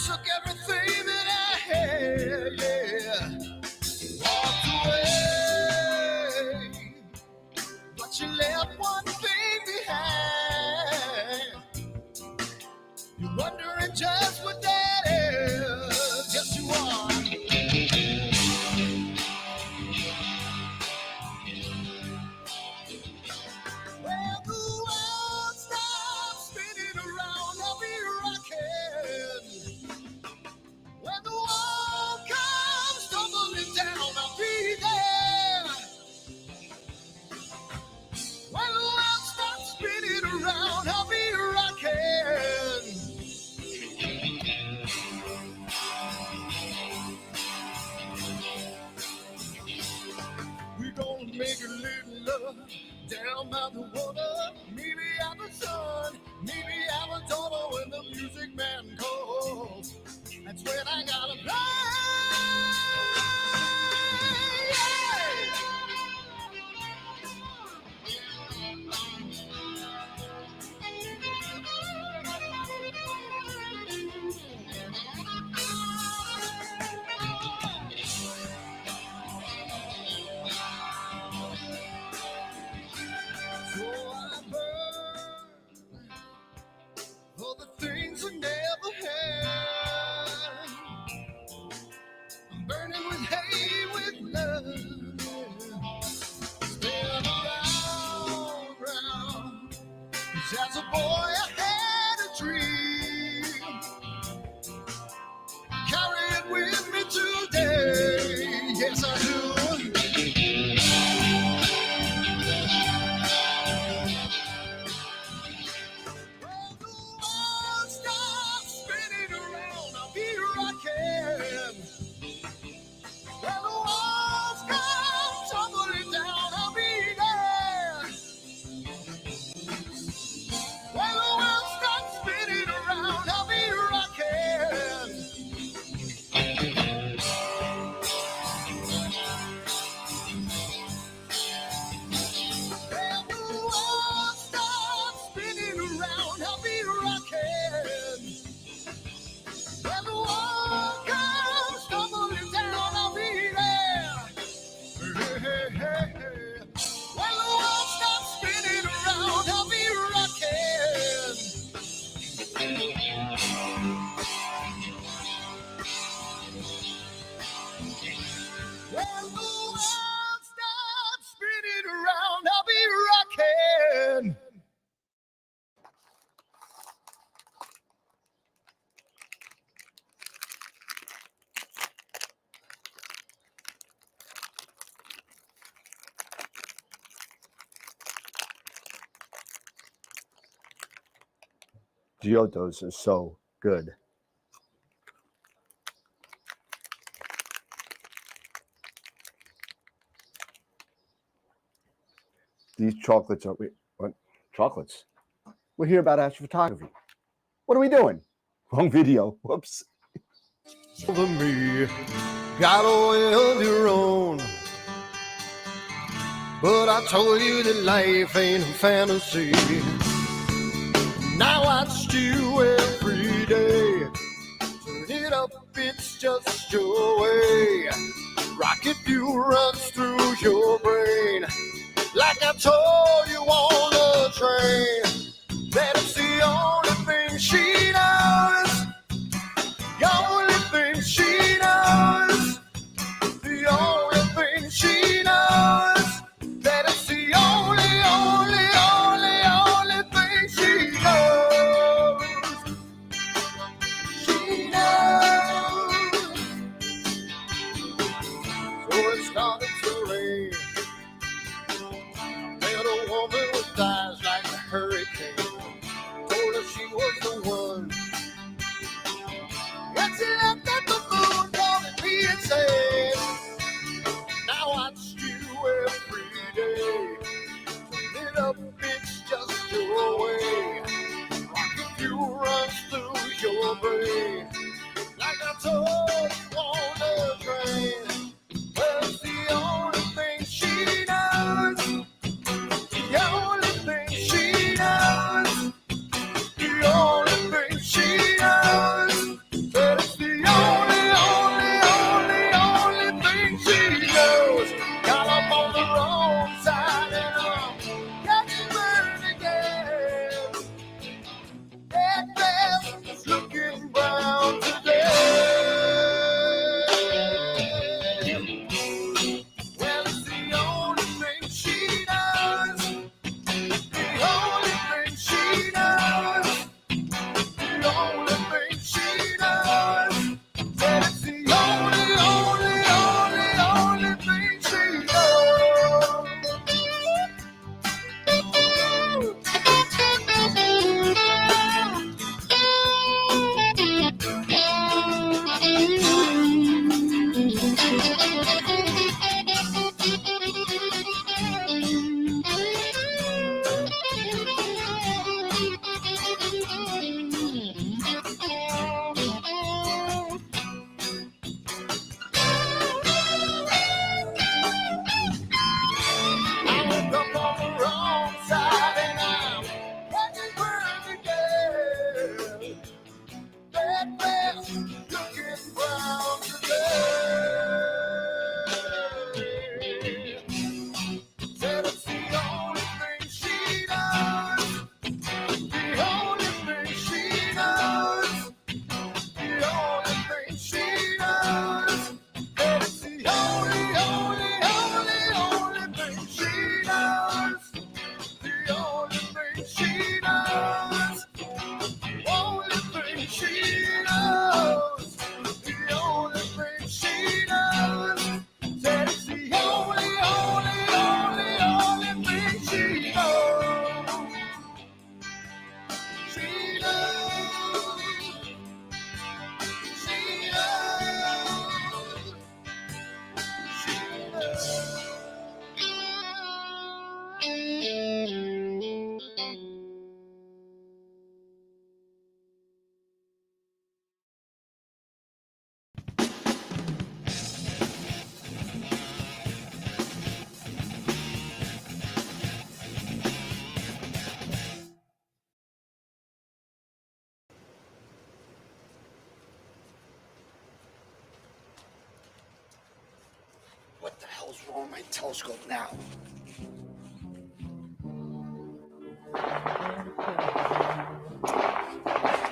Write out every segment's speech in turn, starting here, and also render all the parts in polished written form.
took everything that I had, yeah. Walked away, but you left one thing behind. You're wondering just what that is. Yes, you are. Well, the world stops spinning around, I'll be rocking. When the wall comes tumbling down, I'll be there. When the world stops spinning around, I'll be rocking. We're gonna make a little love down by the water. Maybe out the sun, maybe out the door when the music man calls. That's when I gotta play. So I burn for the things I never had. I'm burning with hate, with love. Spin around. 'Cause as a boy I had a dream. Carry it with me today. Yes, I do. When the world stops spinning around, I'll be rocking. When the walls come tumbling down, I'll be there. When the world stops spinning around, I'll be rocking. When the world stops spinning around, I'll be rocking. When the wall comes tumbling down, I'll be there. Hey, hey, hey, hey. When the world stops spinning around, I'll be rocking. When the world stops spinning around, I'll be rocking. Giottos are so good. These chocolates are what? Chocolates. We're here about astrophotography. What are we doing? Wrong video. Whoops. For me, got a way of your own. But I told you that life ain't a fantasy. Now I watch you every day. Turn it up, it's just your way. Rocket fuel runs through your brain. Like I told you on the train, that it's the only thing she knows. The only thing she knows. The only thing she knows. That it's the only, only, only, only thing she knows. She knows. So it started to rain. Met a woman with eyes like a hurricane. Told her she was the one. And she left at the moon, calling me insane. Now I watch you every day. Turn it up, it's just your way. Rocket fuel runs through your brain. Like I told you on the train. Well, it's the Oh, my telescope now.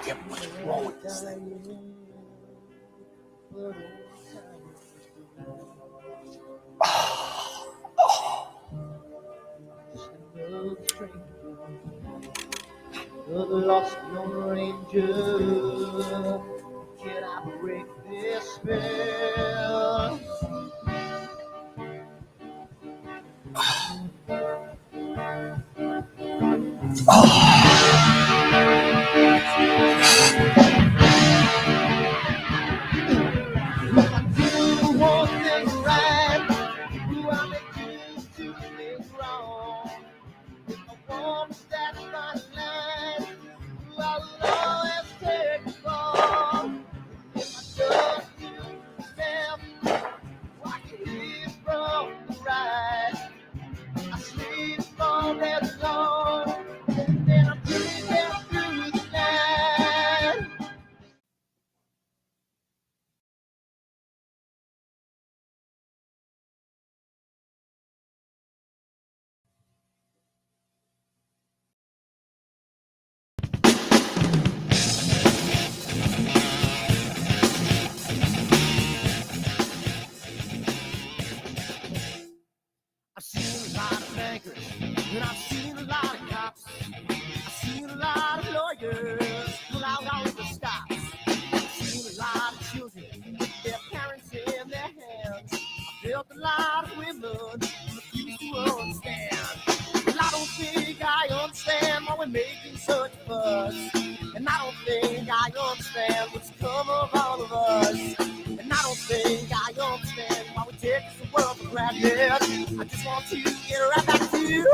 Damn, what's wrong with this thing? The lost Lone Ranger, can I break this spell? Do one thing right, do I make you two things wrong? If I want to stand by the line, do I will always take the fall? If I trust you, stand, I can hear from the right. I sleep all day long, then I'm dreaming through the night. I've seen a lot of bankers, and I've seen a lot of cops. I've seen a lot of lawyers pull out all of the stops. I've seen a lot of children with their parents in their hands. I've felt a lot of women who refuse to understand. Well, I don't think I understand why we're making such a fuss. And I don't think I understand what's come of all of us. And I don't think I understand why we take this world for granted. I just want to get right back to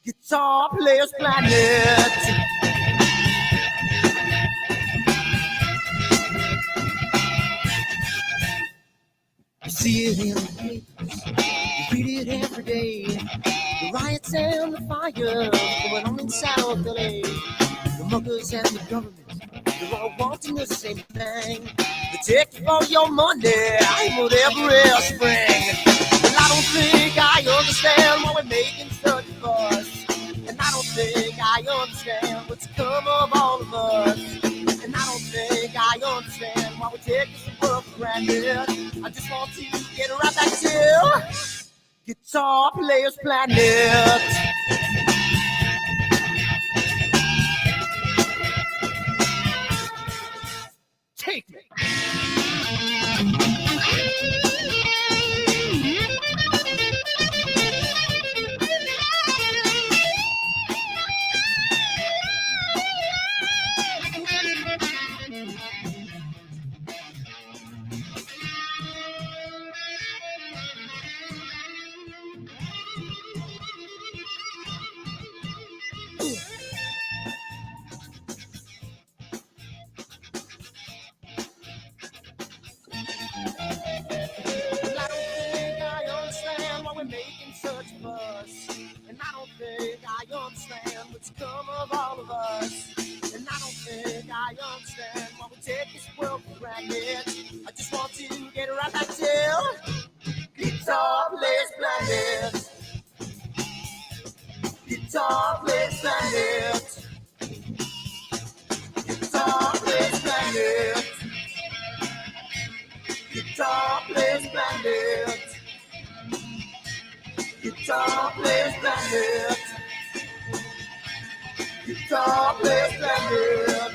Guitar Players Planet. You see it in the papers, you read it every day. The riots and the fires going on in South LA. The muggers and the government, they're all wanting the same thing. They take all your money and whatever spring. And I don't think I understand why we're making such a fuss. And I don't think I understand what's come of all of us. And I don't think I understand why we take this world for granted. I just want to get right back to Guitar Players Planet. Take me. I don't think I understand why we're making such a fuss. And I don't think I understand what's come of all of us. And I don't think I understand why we take this world for granted. I just want to get right back to Guitar Players Planet. Guitar Players Planet. Guitar Players Planet. Guitar Players Planet. Guitar Players Planet. Guitar Players Planet.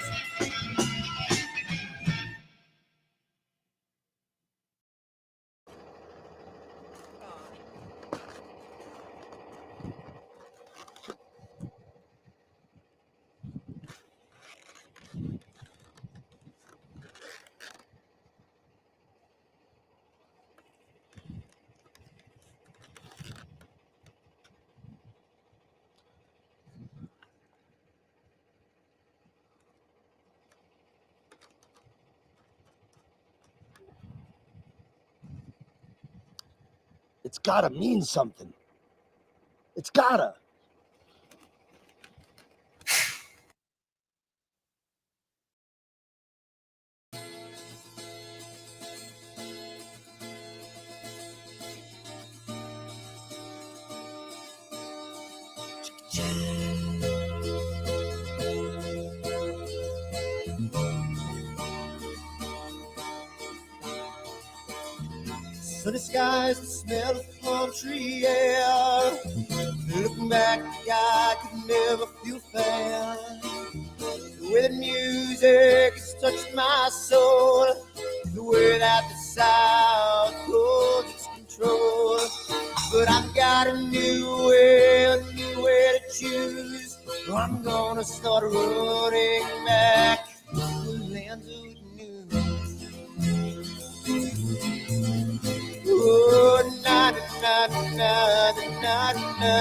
It's gotta mean something. It's gotta. Sunny skies, the smell of palm tree air. Looking back, I could never feel fair. The way that music has touched my soul, the way that the South holds its control. But I've got a new way to choose. I'm gonna start running back to the lands of new. Oh, na na na na na na.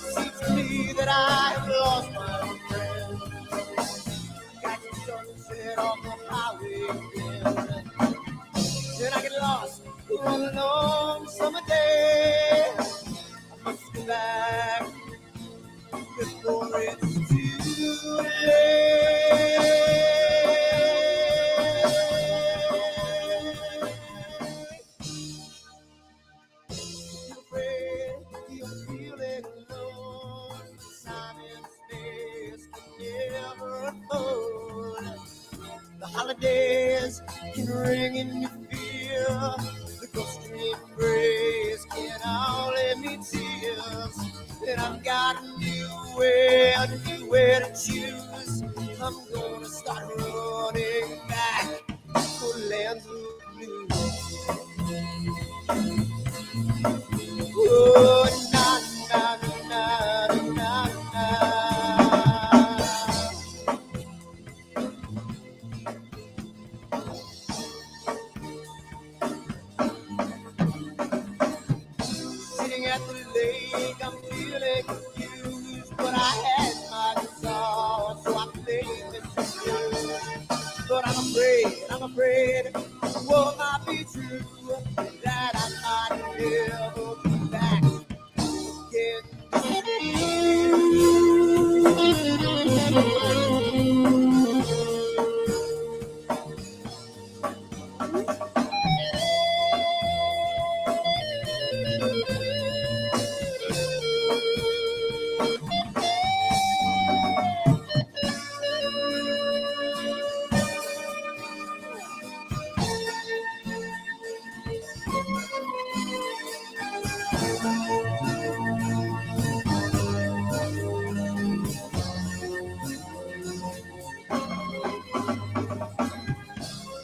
Seems to me that I have lost my friend. Got the sunset on the highway again. Then I get lost on a long summer day. I must go back before it's too late. I'm afraid you're feeling alone. Time and space can never unfold. The holidays can ring in your fear. The ghost embrace can only mean tears. And I've got a new way to choose. I'm gonna start running back for lands of blue. Oh, na na na na na. Sitting at the lake, I'm feeling confused, but I had my guitar, so I played this blues. But I'm afraid, what might be true, that I might never be back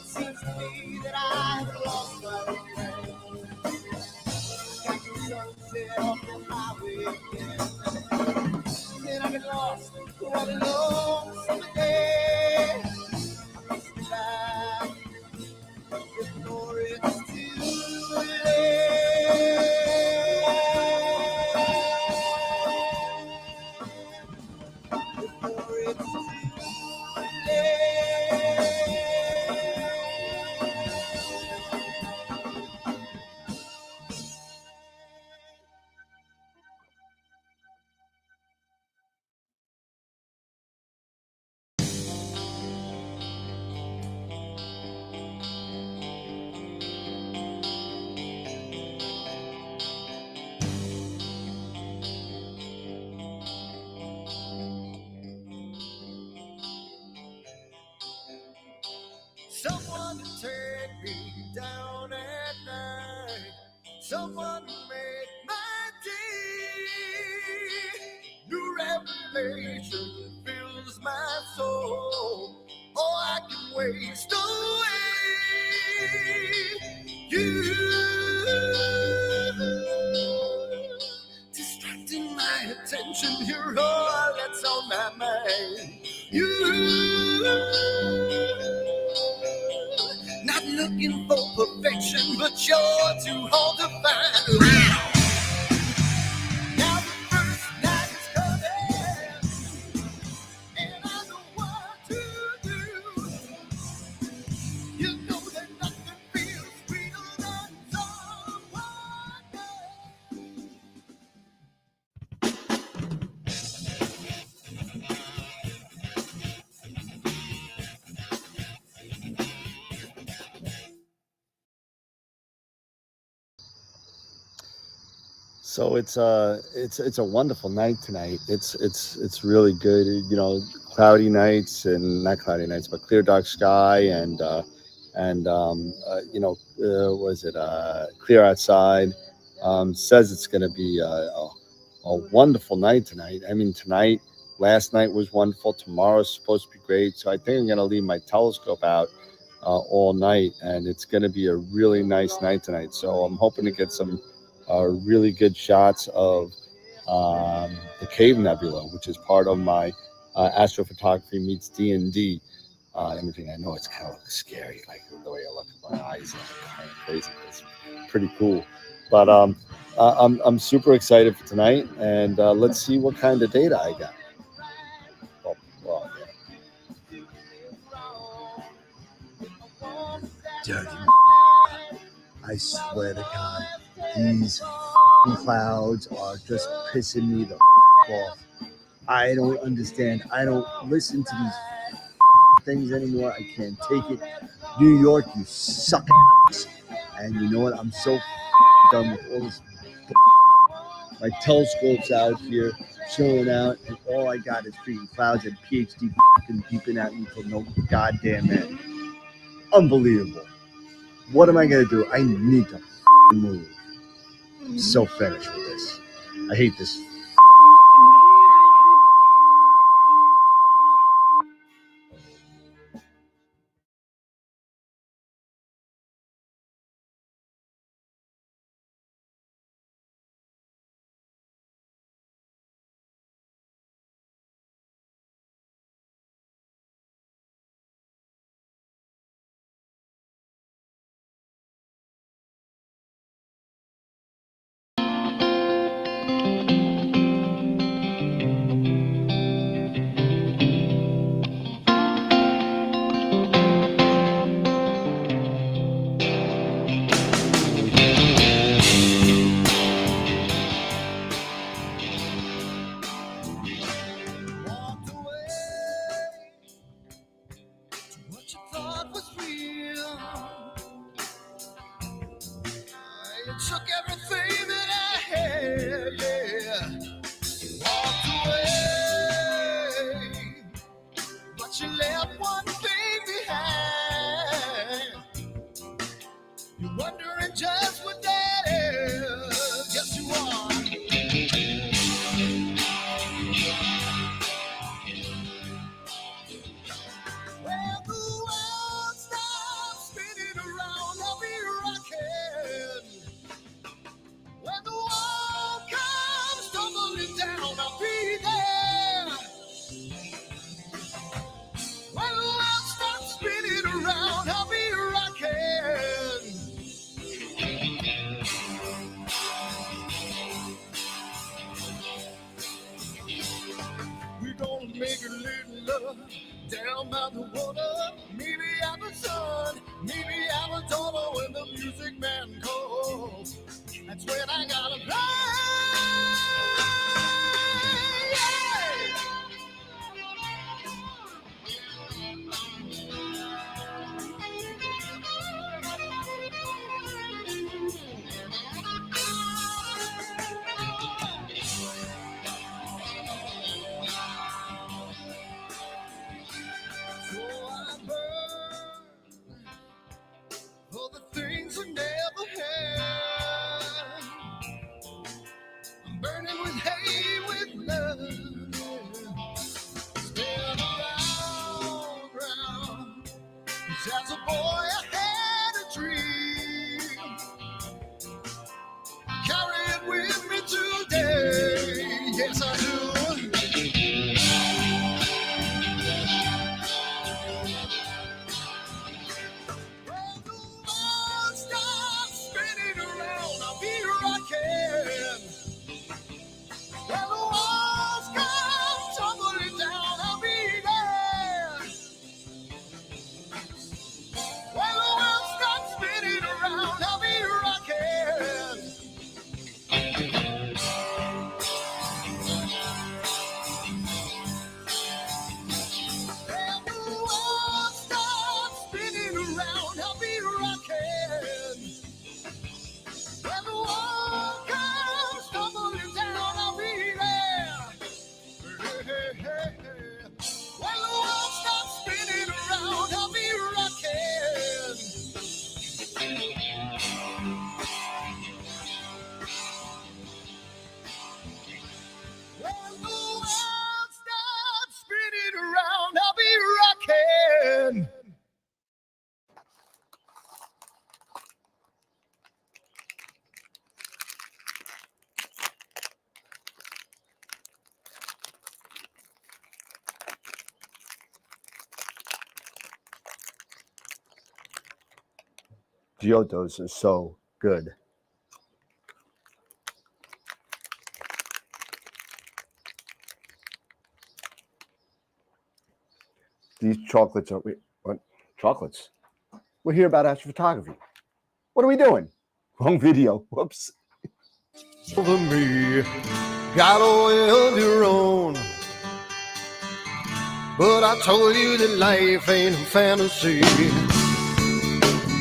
Seems to me that I've lost my friend. Got the sunset off the highway again. Then I get lost on a long summer day. I must be back before it's too late. Before it's too late. Someone to take me down at night. Someone to make my day. New revelation fills my soul. Oh, I can waste away. You distracting my attention. You're all that's on my mind. You not looking for perfection, but you're too hard to find. Now the first night is coming, and I know what to do. You know that nothing feels sweeter than someone new. So it's a wonderful night tonight. It's really good. You know, cloudy nights and not cloudy nights, but clear dark sky and was it clear outside. Says it's going to be a wonderful night tonight. I mean, tonight, last night was wonderful. Tomorrow's supposed to be great. So I think I'm going to leave my telescope out all night, and it's going to be a really nice night tonight. So I'm hoping to get some really good shots of the Cave Nebula, which is part of my astrophotography meets D&D. Everything I know, it's kind of scary, like the way I look at my eyes, kind of crazy. It's pretty cool, but I'm super excited for tonight, and let's see what kind of data I got. Well, Dirty. I swear to God, these clouds are just pissing me the off. I don't understand. I don't listen to these things anymore. I can't take it. New York, you suck. And you know what? I'm so done with all this. My telescope's out here, chilling out, and all I got is freaking clouds and PhD beeping at me for no goddamn end. Unbelievable. What am I gonna do? I need to move. I'm so finished with this. I hate this. walked away to what you thought was real. You took everything that I had, yeah. Walked away, but you left one thing behind. You're wondering just what that is. Yes, you are. When the world stops spinning around, I'll be rocking. When the world comes Giottos are so good. These chocolates are what? Chocolates. We're here about astrophotography. What are we doing? Wrong video. Whoops. Over me, got a way of your own. But I told you that life ain't a fantasy.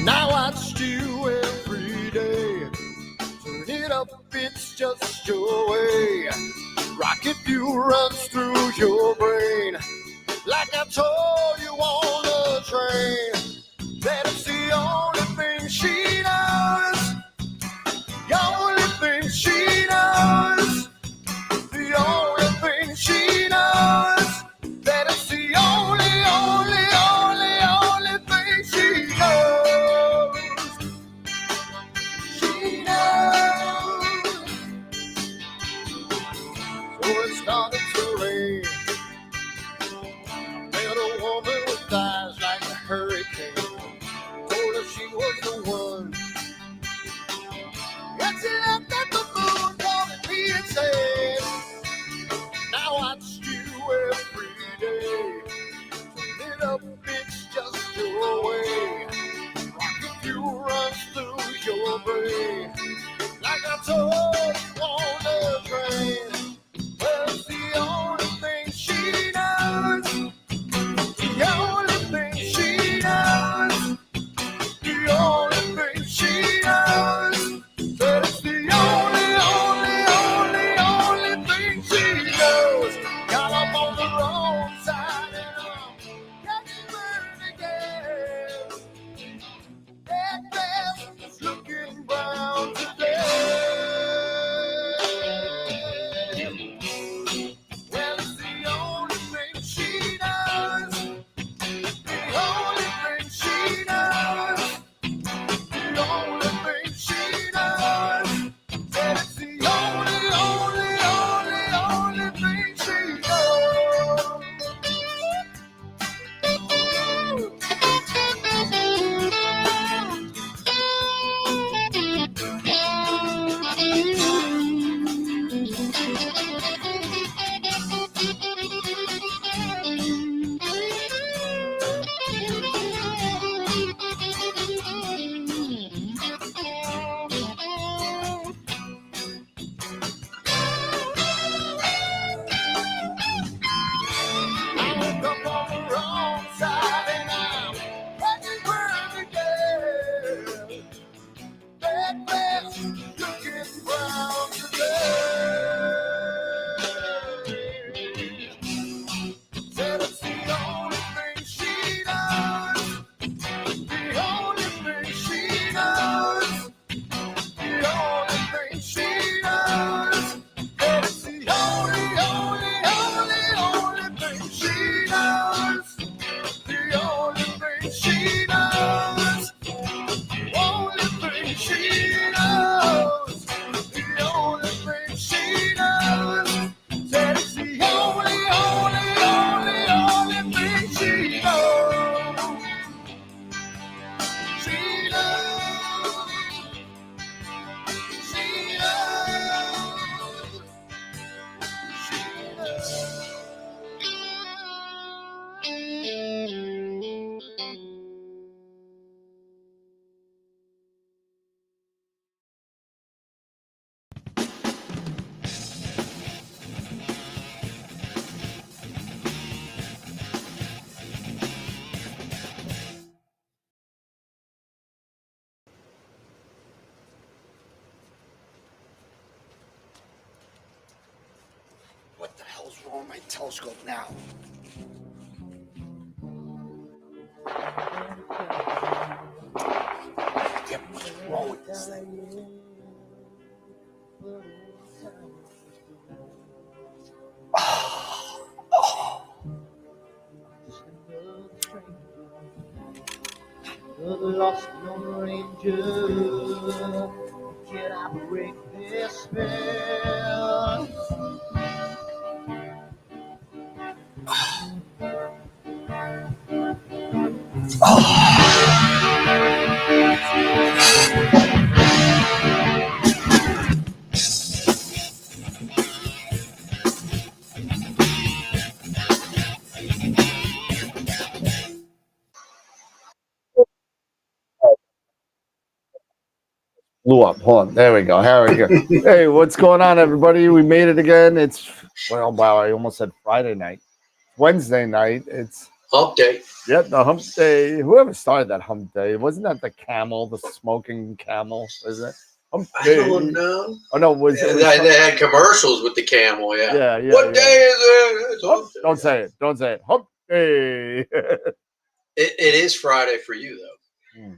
Now I watch you every day. Turn it up, it's just your way. Rocket fuel runs through your brain. Like I told you on the train, that it's the only thing she knows. The only thing she knows. The only thing she knows. That it's the only thing she knows. She knows. So it started to rain. Met a woman with eyes like a hurricane. Told her she was the one. And she looked at the moon, calling me and said, now I watch you every day. Turn it up, it's just your way. Rocket fuel runs through your brain. Like I told you on the train. Well, it's the only thing she knows. The only thing she knows. The only thing she knows. That it's the only thing she knows. Got up on the wrong side and I'm getting burned again. That glass is looking brown today. Well, it's the only thing she knows. The only thing she knows. The only thing she knows. That it's the only thing she knows. I woke up on the wrong side and I'm watching burned again. That glass looking brown today. Said it's the only thing she knows. The only thing she knows. The only thing she knows. That it's the only thing she knows. The only thing she knows. Only thing she knows. The only thing she knows. That it's the only thing she knows. She knows. She knows. She knows. What the hell's wrong with my telescope now? Damn, what's wrong with this thing? The lost Lone Ranger, can I break this spell? blew up. Hold on. There we go. Here we go. Hey, what's going on, everybody? We made it again. It's, well, wow, I almost said Friday night. Wednesday night. It's Hump day. yeah, the hump day. Whoever started that hump day, wasn't that the camel, the smoking camel? Isn't it? Hump I day. don't know. Oh no, was it? Was They had commercials with the camel. yeah. What day is it? It's hump day. Don't say it. Don't say it. Hump day. It is Friday for you though.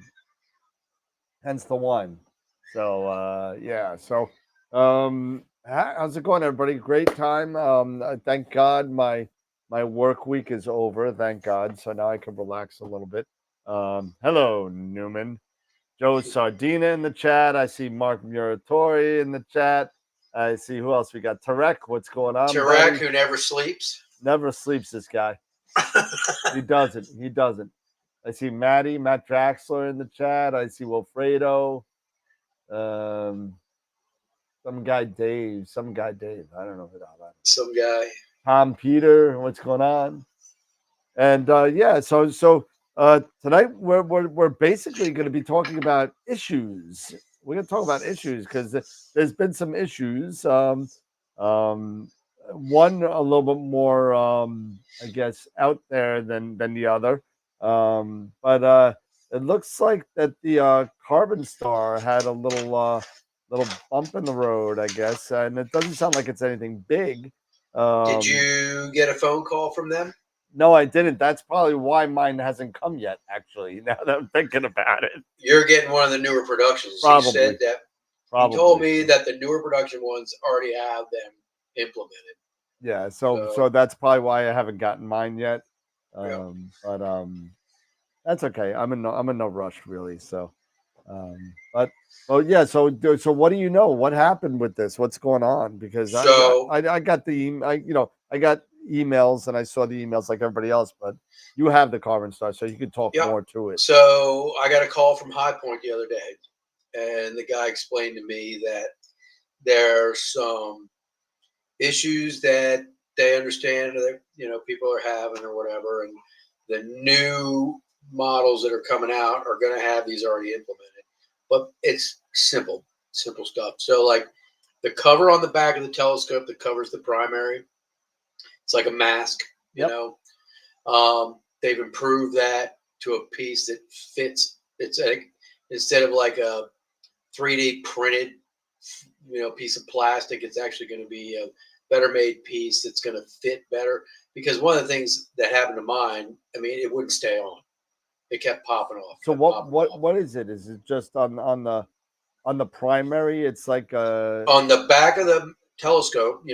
Hence the one. So yeah. So how's it going, everybody? Great time. Thank God my work week is over. Thank God. So now I can relax a little bit. Hello, Newman. Joe Sardina in the chat. I see Mark Muratori in the chat. I see who else we got. Tarek, what's going on? Tarek, who never sleeps. Never sleeps, this guy. He doesn't. He doesn't. I see Matt Draxler in the chat. I see Wilfredo. Some guy Dave. I don't know who that is. Some guy. Tom Peter, what's going on? And yeah, so tonight we're basically going to be talking about issues. We're going to talk about issues because there's been some issues. One a little bit more, I guess, out there than the other. But it looks like that the CarbonStar had a little bump in the road, I guess, and it doesn't sound like it's anything big. Did you get a phone call from them? No, I didn't. That's probably why mine hasn't come yet, actually, now that I'm thinking about it. You're getting one of the newer productions. Probably. He said that. Probably. He told me that the newer production ones already have them implemented. Yeah, so that's probably why I haven't gotten mine yet. Yeah. But that's okay. I'm in no rush, really. So, but yeah. So what do you know? What happened with this? What's going on? Because I got I got emails and I saw the emails like everybody else, but you have the CarbonStar, so you could talk more to it. So I got a call from High Point the other day, and the guy explained to me that there's some issues that they understand that people are having or whatever, and the new models that are coming out are going to have these already implemented. But it's simple stuff. So like the cover on the back of the telescope that covers the primary, it's like a mask, you know. They've improved that to a piece that fits. It's like instead of like a 3D printed, piece of plastic, it's actually going to be a better made piece that's going to fit better. Because one of the things that happened to mine, I mean, it wouldn't stay on. It kept popping off. So what is it? Is it just on the primary? It's like on the back of the telescope,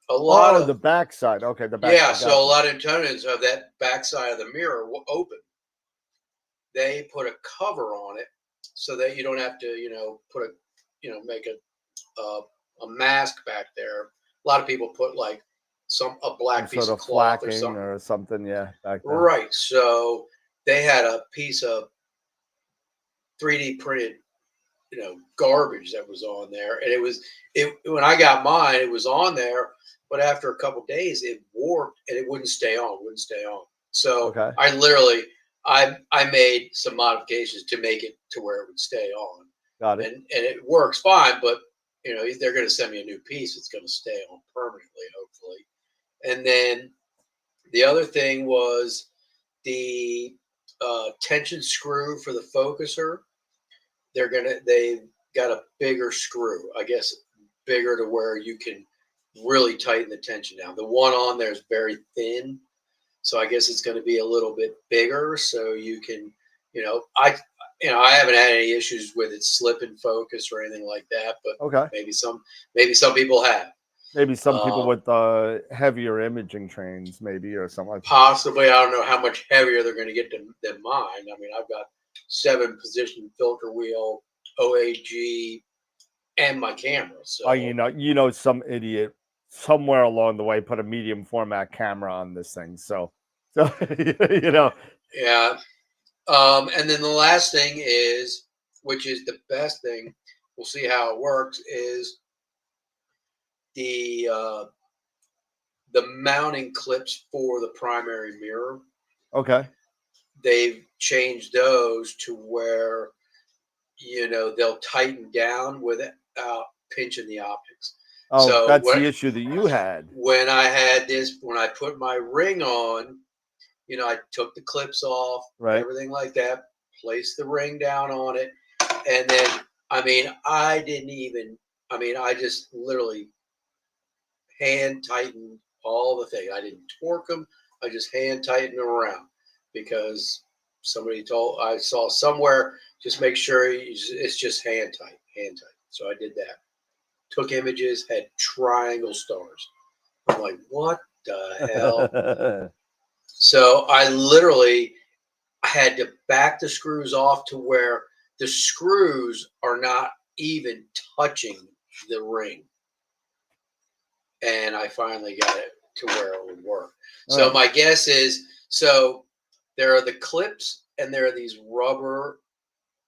a lot of the back side. Okay, the back. Yeah, so a lot of antennas of that back side of the mirror will open. They put a cover on it so that you don't have to, put a, make a mask back there. A lot of people put like a black piece of cloth or something, yeah, back there. Right. So they had a piece of 3D printed, garbage that was on there, and when I got mine, it was on there, but after a couple of days, it warped and it wouldn't stay on. So I literally, I made some modifications to make it to where it would stay on. Got it. And it works fine, but they're going to send me a new piece. It's going to stay on permanently, hopefully. And then the other thing was the tension screw for the focuser. They've got a bigger screw, I guess, bigger to where you can really tighten the tension down. The one on there is very thin, so I guess it's going to be a little bit bigger, so you can, I haven't had any issues with it slipping focus or anything like that, but maybe some people have. Maybe some people with heavier imaging trains, maybe, or something like that. Possibly. I don't know how much heavier they're going to get than mine. I mean, I've got 7-position filter wheel, OAG, and my camera. So some idiot somewhere along the way put a medium format camera on this thing. So Yeah. And then the last thing is, which is the best thing, we'll see how it works, is the mounting clips for the primary mirror. Okay. They've changed those to where they'll tighten down without pinching the optics. Oh, So that's the issue that you had. when I put my ring on, I took the clips off, Right. everything like that, placed the ring down on it, and then I just literally hand tightened all the thing. I didn't torque them. I just hand tightened them around because I saw somewhere, just make sure it's just hand tight. So I did that. Took images, had triangle stars. I'm like, what the hell? So I literally had to back the screws off to where the screws are not even touching the ring. And I finally got it to where it would work. So my guess is, there are the clips and there are these rubber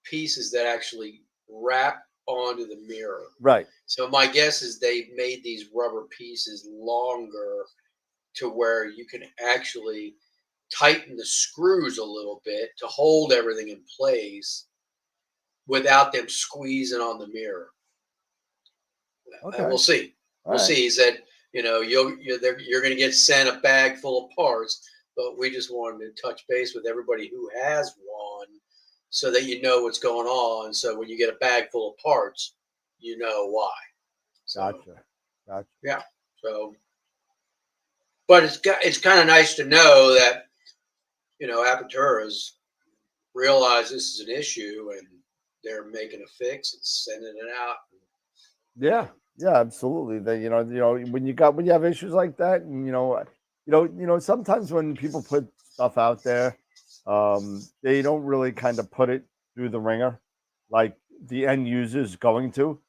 pieces that actually wrap onto the mirror. Right. So my guess is they've made these rubber pieces longer to where you can actually tighten the screws a little bit to hold everything in place without them squeezing on the mirror. Okay. We'll see. We'll see. He said, you're going to get sent a bag full of parts, but we just wanted to touch base with everybody who has one so that you know what's going on. So when you get a bag full of parts, you know why. So, Gotcha. Yeah. So, but it's kind of nice to know that, Apatura's realize this is an issue and they're making a fix and sending it out. Yeah, absolutely. When you have issues like that, and sometimes when people put stuff out there, they don't really kind of put it through the ringer, like the end user is going to.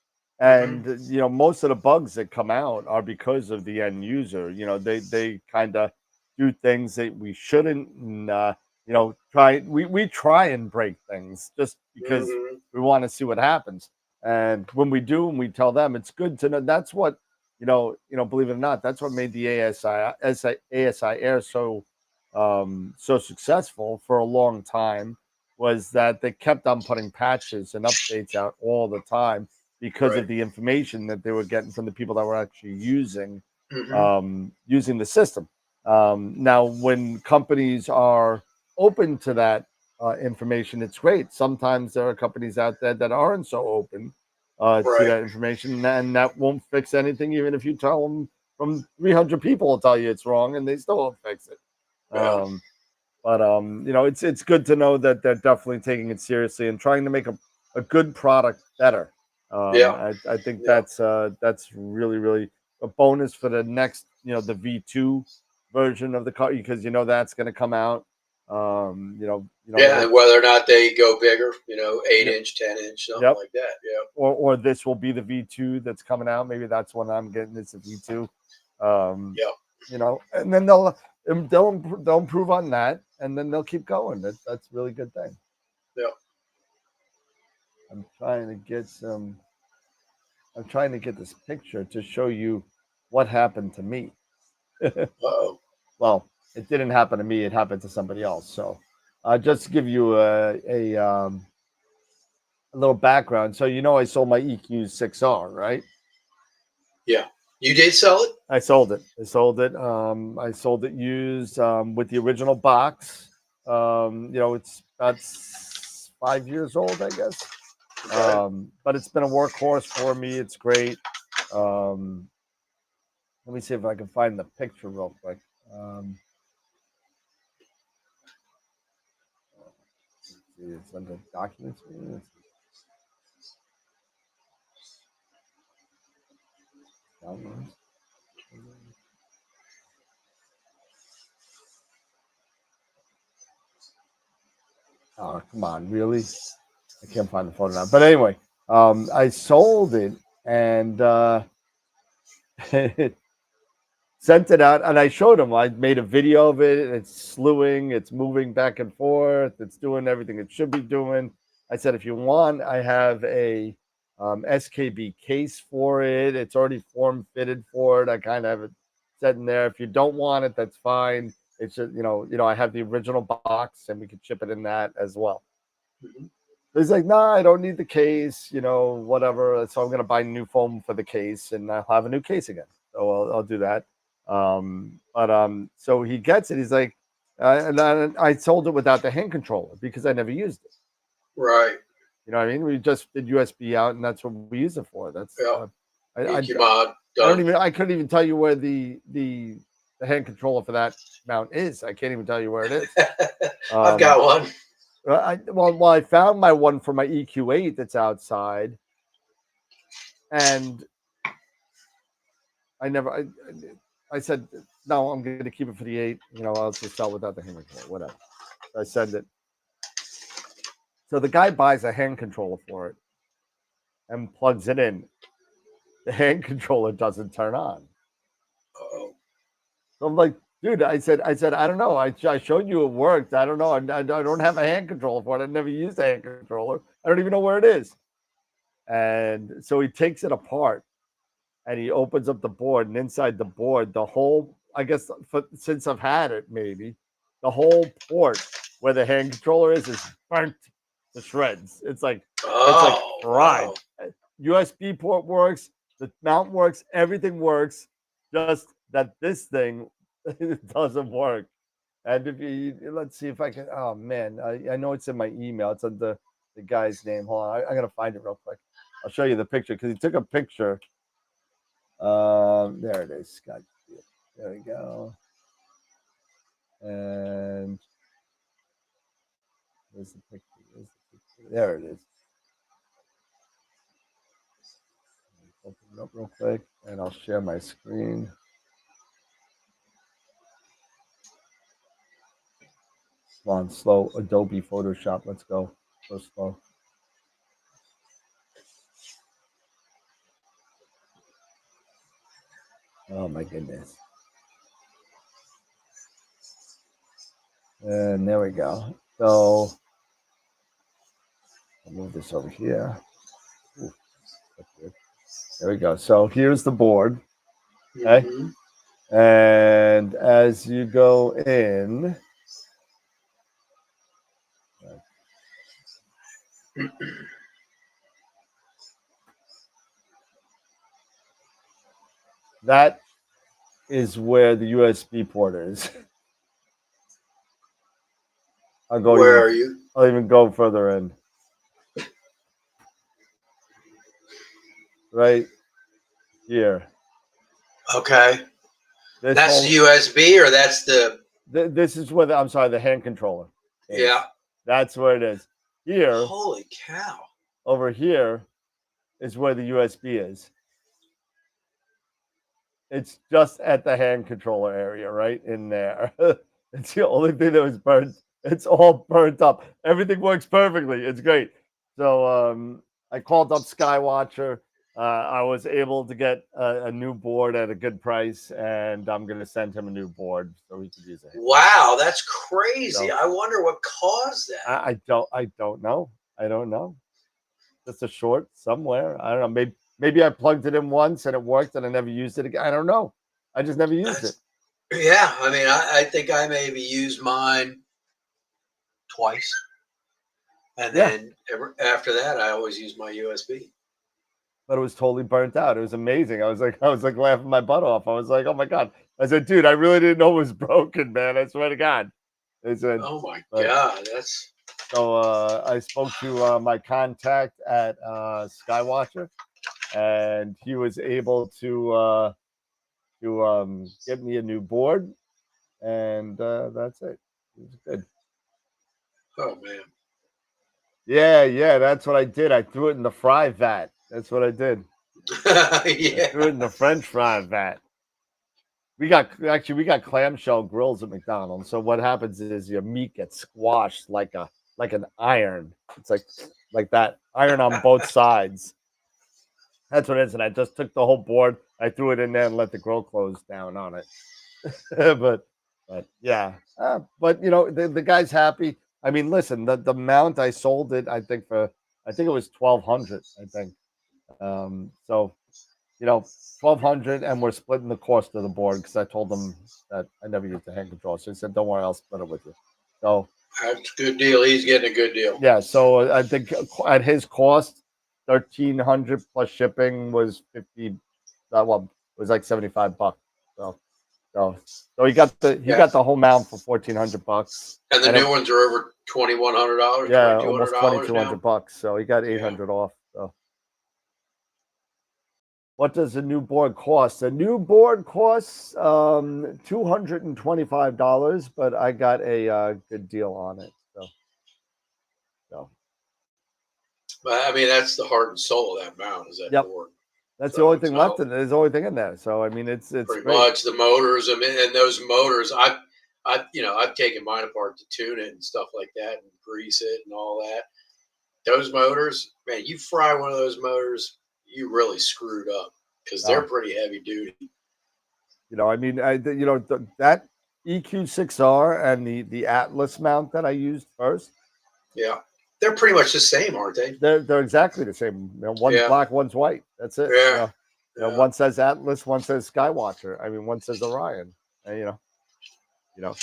And most of the bugs that come out are because of the end user. They kind of do things that we shouldn't. And, we try and break things just because we want to see what happens. And when we do, and we tell them, it's good to know. That's what believe it or not, that's what made the ASI Air so successful for a long time, was that they kept on putting patches and updates out all the time because of the information that they were getting from the people that were actually using the system. Now, when companies are open to that information, it's great. Sometimes there are companies out there that aren't so open to that information, and that won't fix anything, even if you tell them from 300 people will tell you it's wrong, and they still won't fix it. It's good to know that they're definitely taking it seriously and trying to make a good product better. I think that's really, really a bonus for the next, the V2 version of the car, because that's going to come out. And whether or not they go bigger, 8-inch, 10-inch, something like that. Yeah. Or this will be the V2 that's coming out. Maybe that's when I'm getting this V2. And then they'll improve on that, and then they'll keep going. That's a really good thing. Yeah. I'm trying to get this picture to show you what happened to me. Well, it didn't happen to me. It happened to somebody else. So just to give you a little background. So, I sold my Eq6r, right? Yeah. You did sell it? I sold it. I sold it used with the original box. It's about 5 years old, I guess. But it's been a workhorse for me. It's great. Let me see if I can find the picture real quick. It's under documents. Oh, come on, really? I can't find the photo now. But anyway, I sold it and sent it out, and I showed him. I made a video of it. It's slewing, it's moving back and forth, it's doing everything it should be doing. I said, if you want, I have a SKB case for it. It's already form fitted for it. I kind of have it set in there. If you don't want it, that's fine. It's just, I have the original box, and we could ship it in that as well. He's like, nah, I don't need the case, whatever. So I'm going to buy new foam for the case and I'll have a new case again. So I'll do that. So he gets it. He's like, and I sold it without the hand controller because I never used it. Right. You know what I mean? We just did USB out and that's what we use it for. That's, I couldn't even tell you where the hand controller for that mount is. I can't even tell you where it is. I've got one. I found my one for my EQ8 that's outside, and I said no, I'm going to keep it for the 8. I'll just sell without the hand controller, whatever. I send it. So the guy buys a hand controller for it and plugs it in. The hand controller doesn't turn on. Uh-oh. So I'm like, dude, I said, I don't know. I showed you it worked. I don't know. I don't have a hand controller for it. I've never used a hand controller. I don't even know where it is. And so he takes it apart and he opens up the board. And inside the board, the whole, I guess, since I've had it, maybe, the whole port where the hand controller is burnt to shreds. It's like fried. Wow. USB port works. The mount works. Everything works. Just that this thing doesn't work. And if you let's see if I can. Oh man, I know it's in my email. It's on the guy's name. Hold on, I gotta find it real quick. I'll show you the picture because he took a picture. There it is, Scott. There we go. And there's the picture. There it is. Open it up real quick, and I'll share my screen. Come on, slow. Adobe Photoshop. Let's go. So slow. Oh my goodness. And there we go. So I'll move this over here. Ooh, that's good. There we go. So here's the board. Okay. Mm-hmm. And as you go in, that is where the USB port is. Where are you? I'll even go further in. Right here. Okay. That's the USB, or that's the. This is where the hand controller is. Yeah. That's where it is. Here. Holy cow. Over here is where the USB is. It's just at the hand controller area, right in there. It's the only thing that was burnt. It's all burnt up. Everything works perfectly. It's great. So I called up Skywatcher. I was able to get a new board at a good price, and I'm going to send him a new board so he can use it. Wow, that's crazy. So, I wonder what caused that. I don't know. I don't know. Just a short somewhere. I don't know. Maybe I plugged it in once and it worked and I never used it again. I don't know. I just never used it. Yeah. I mean, I think I maybe used mine twice. And then after that, I always use my USB. But it was totally burnt out. It was amazing. I was like laughing my butt off. I was like, oh my God. I said, dude, I really didn't know it was broken, man. I swear to God. I said, oh my God. That's. So I spoke to my contact at Skywatcher, and he was able to get me a new board, and that's it. It was good. Oh man. Yeah, that's what I did. I threw it in the fry vat. That's what I did. Yeah. I threw it in the French fry vat. We got clamshell grills at McDonald's. So what happens is your meat gets squashed like an iron. It's like that iron on both sides. That's what it is. And I just took the whole board. I threw it in there and let the grill close down on it. but yeah. But the guy's happy. I mean, listen, the mount I sold it, I think it was $1,200. I think. So, $1,200, and we're splitting the cost of the board because I told them that I never used the hand control. So he said, "Don't worry, I'll split it with you." So That's a good deal. He's getting a good deal. Yeah, so I think at his cost, 1,300 plus shipping was 50. Well, it was like $75. So he got the whole mount for $1,400. And the new ones are over $2,100, yeah, almost $2,200 $2,200. So he got 800 off. So what does a new board cost? A new board costs $225, but I got a good deal on it. So But I mean, that's the heart and soul of that mount is that board. That's the only thing left in it. There's the only thing in there. So I mean, it's pretty great. much the motors. I mean, and those motors, I've taken mine apart to tune it and stuff like that, and grease it and all that. Those motors, man, you fry one of those motors, you really screwed up because they're pretty heavy duty. I mean, that Eq6r and the Atlas mount that I used first. Yeah. They're pretty much the same, aren't they? They're exactly the same. One's black, one's white. That's it. Yeah. One says Atlas, one says Skywatcher. I mean, one says Orion. And, I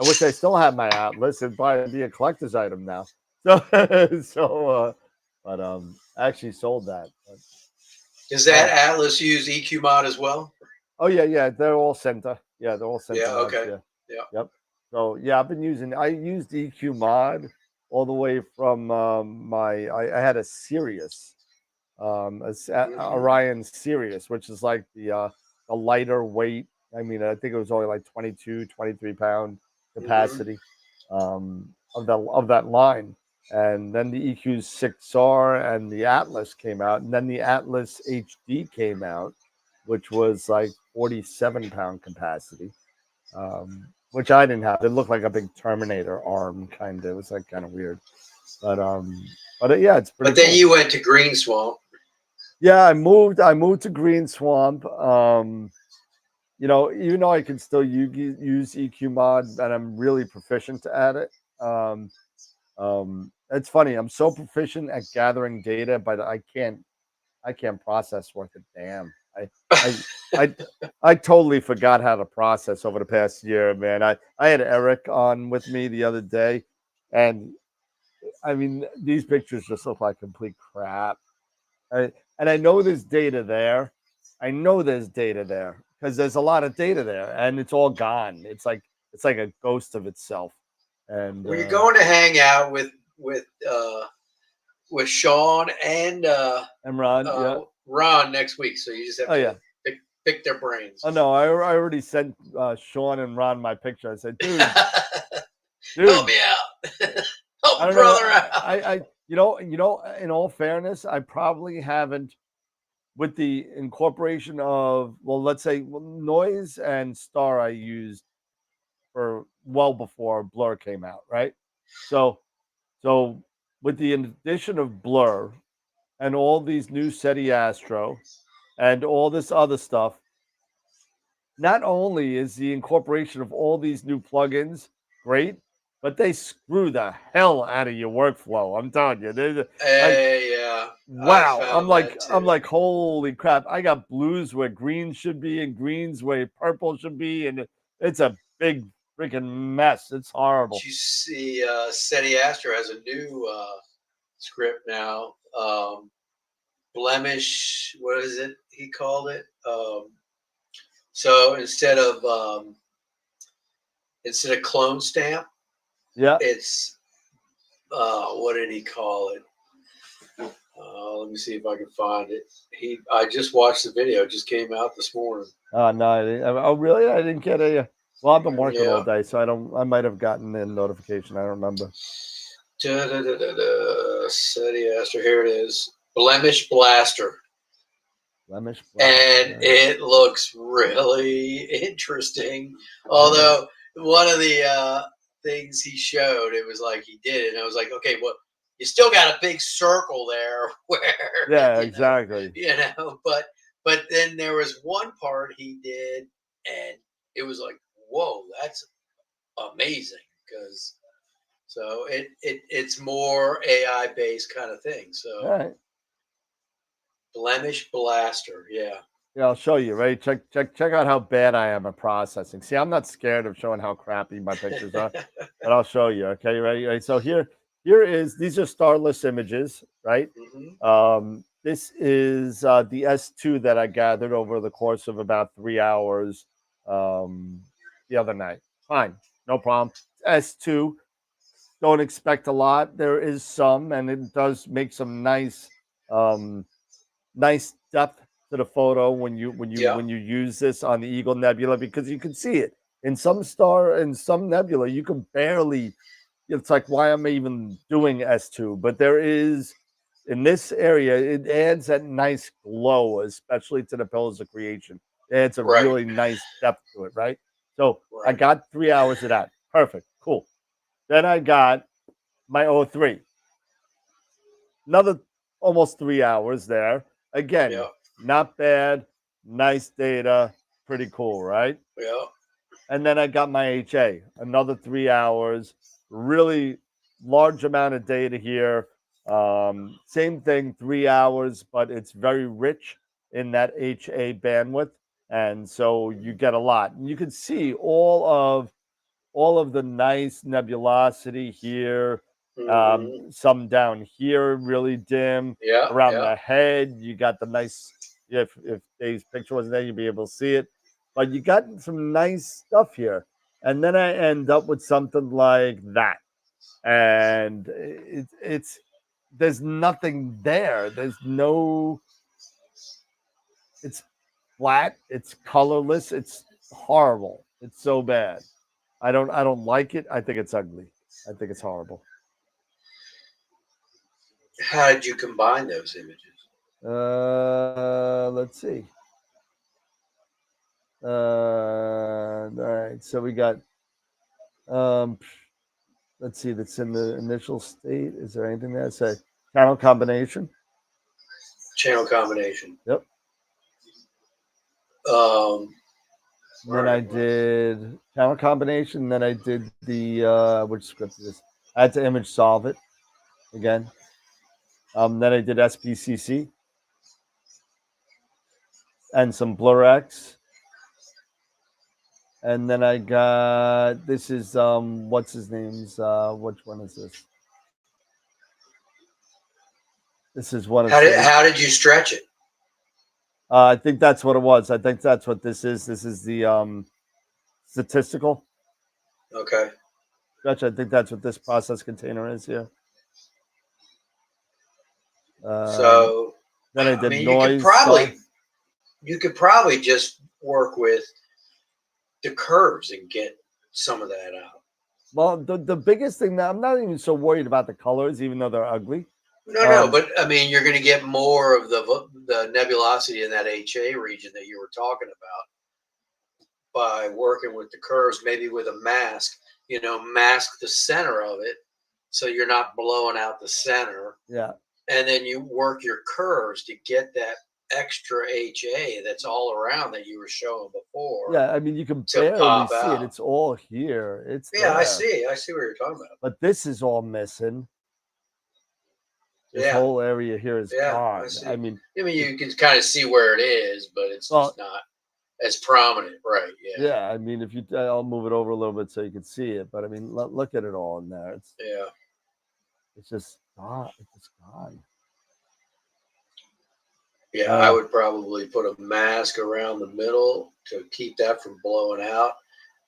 wish I still had my Atlas. It'd probably be a collector's item now. But I actually sold that. But, does that Atlas use EQ mod as well? Oh yeah. They're all center. Yeah, they're all center. Yeah. mods, Okay. Yeah. Yep. So yeah, I used EQ mod all the way from I had a Sirius, Orion Sirius, which is like the lighter weight. I mean, I think it was only like 22, 23 pound capacity of that line. And then the EQ6R and the Atlas came out, and then the Atlas HD came out, which was like 47 pound capacity. Which I didn't have. It looked like a big Terminator arm, kind of. It was like kind of weird, but yeah, it's pretty. But then you went to Green Swamp. Yeah, I moved to Green Swamp. Even though I can still use EQ mod, and I'm really proficient at it. It's funny. I'm so proficient at gathering data, but I can't process worth a damn. I totally forgot how to process over the past year, man. I had Eric on with me the other day, and I mean, these pictures just look like complete crap. And I know there's data there. I know there's data there because there's a lot of data there, and it's all gone. It's like a ghost of itself. And you're going to hang out with Sean and Ron, Ron next week. So you just have to pick their brains. Oh no, I already sent Sean and Ron my picture. I said, dude, help me out. Help a brother out. In all fairness, I probably haven't, with the incorporation of, let's say noise and star I used for well before Blur came out, right? So with the addition of Blur and all these new SETI Astro and all this other stuff, not only is the incorporation of all these new plugins great, but they screw the hell out of your workflow. I'm telling you. Yeah. Wow. I'm like, holy crap. I got blues where green should be and greens where purple should be, and it's a big freaking mess. It's horrible. You see, SETI Astro has a new script now. Blemish, what is it? He called it. So instead of clone stamp, it's what did he call it? Let me see if I can find it. I just watched the video. It just came out this morning. Oh no! Oh really? I didn't get a. Well, I've been working all day, so I might have gotten a notification. I don't remember. SETI Astro. Here it is. Blemish Blaster. And it looks really interesting. Although one of the things he showed, it was like he did it, and I was like, okay, well, you still got a big circle there where exactly. But then there was one part he did, and it was like, whoa, that's amazing, because so it's more AI based kind of thing. So all right. Blemish Blaster, yeah. Yeah, I'll show you. Ready? Check out how bad I am at processing. See, I'm not scared of showing how crappy my pictures are, but I'll show you. Okay, ready? Ready? So here is these are starless images, right? Hmm. This is the S2 that I gathered over the course of about 3 hours the other night. Fine, no problem. S2. Don't expect a lot. There is some, and it does make some um, nice depth to the photo Yeah. when you use this on the Eagle Nebula because you can see it in some nebula you can barely. It's like why am I even doing S2? But there is in this area it adds that nice glow, especially to the pillars of creation. It adds a Right. really nice depth to it, right? So I Right. got 3 hours of that. Perfect, cool. Then I got my O3. Another almost 3 hours there. Again, Yeah. not bad. Nice data. Pretty cool, right? Yeah. And then I got my HA, another 3 hours. Really large amount of data here. Same thing, 3 hours, but it's very rich in that HA bandwidth. And so you get a lot. And you can see all of the nice nebulosity here. Hmm. Some down here, really dim Yeah. around Yeah. the head. You got the nice. If Dave's picture wasn't there, you'd be able to see it. But you got some nice stuff here, and then I end up with something like that, and it's there's nothing there. There's no. It's flat. It's colorless. It's horrible. It's so bad. I don't like it. I think it's ugly. I think it's horrible. How did you combine those images? Let's see. All right. So we got um let's see, that's in the initial state. Is there anything there? Say channel combination. Channel combination. Yep. All Then I right. did channel combination. Then I did the which script is this? I had to image solve it again. Then I did SPCC and some BlurX. And then I got this is what's his name's which one is this? This is one of City. How did you stretch it? I think that's what it was. I think that's what this is. This is the statistical Okay. stretch. I think that's what this process container is here. Um, So, then I I did mean, noise. you could probably just work with the curves and get some of that out. Well, the biggest thing that I'm not even so worried about the colors, even though they're ugly. No, but I mean, you're going to get more of the nebulosity in that HA region that you were talking about by working with the curves, maybe with a mask. Mask the center of it so you're not blowing out the center, Yeah. and then you work your curves to get that extra HA that's all around that you were showing before Yeah. I mean, you can to barely pop see it. out. It's all here. It's Yeah, I there. see. I see what you're talking about. But this is all missing. This Yeah, whole area here is yeah, I gone. see. I mean, It, you can kind of see where it is, but it's well, just not as prominent, right? Yeah, yeah. I mean, if you, I'll move it over a little bit so you can see it. But I mean, look at it all in there. yeah, It's just gone. It's just gone. yeah. I Uh, would probably put a mask around the middle to keep that from blowing out,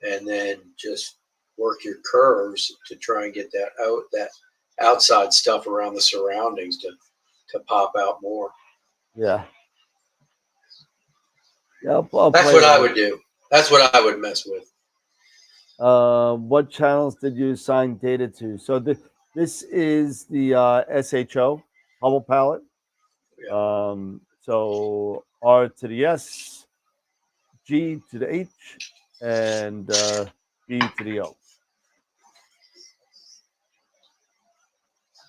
and then just work your curves to try and get that outside stuff around the surroundings to pop out more. yeah. Yeah. I'll That's play what I around. would do. That's what I would mess with. What channels did you assign data to? So this is the SHO Hubble palette. Yeah. So R to the S, G to the H, and B to the O.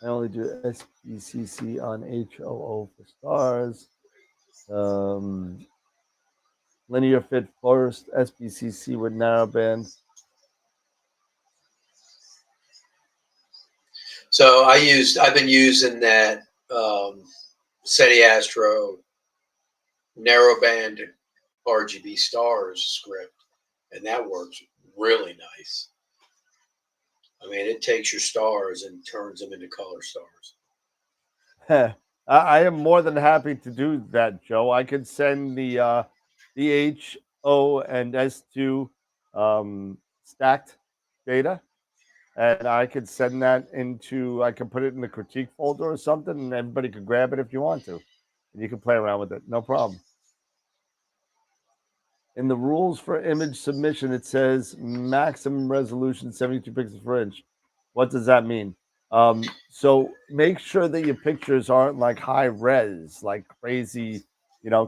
I only do SPCC on HOO for stars. Linear fit first, SPCC with narrowband. So I've been using that SETI Astro narrowband RGB stars script, and that works really nice. I mean, it takes your stars and turns them into color stars. I am more than happy to do that, Joe. I could send the H, O, and S2 stacked data, and I could send that into. I could put it in the critique folder or something, and everybody could grab it if you want to, and you can play around with it. No problem. In the rules for image submission, it says maximum resolution 72 pixels per inch. What does that mean? So make sure that your pictures aren't like high res, like crazy,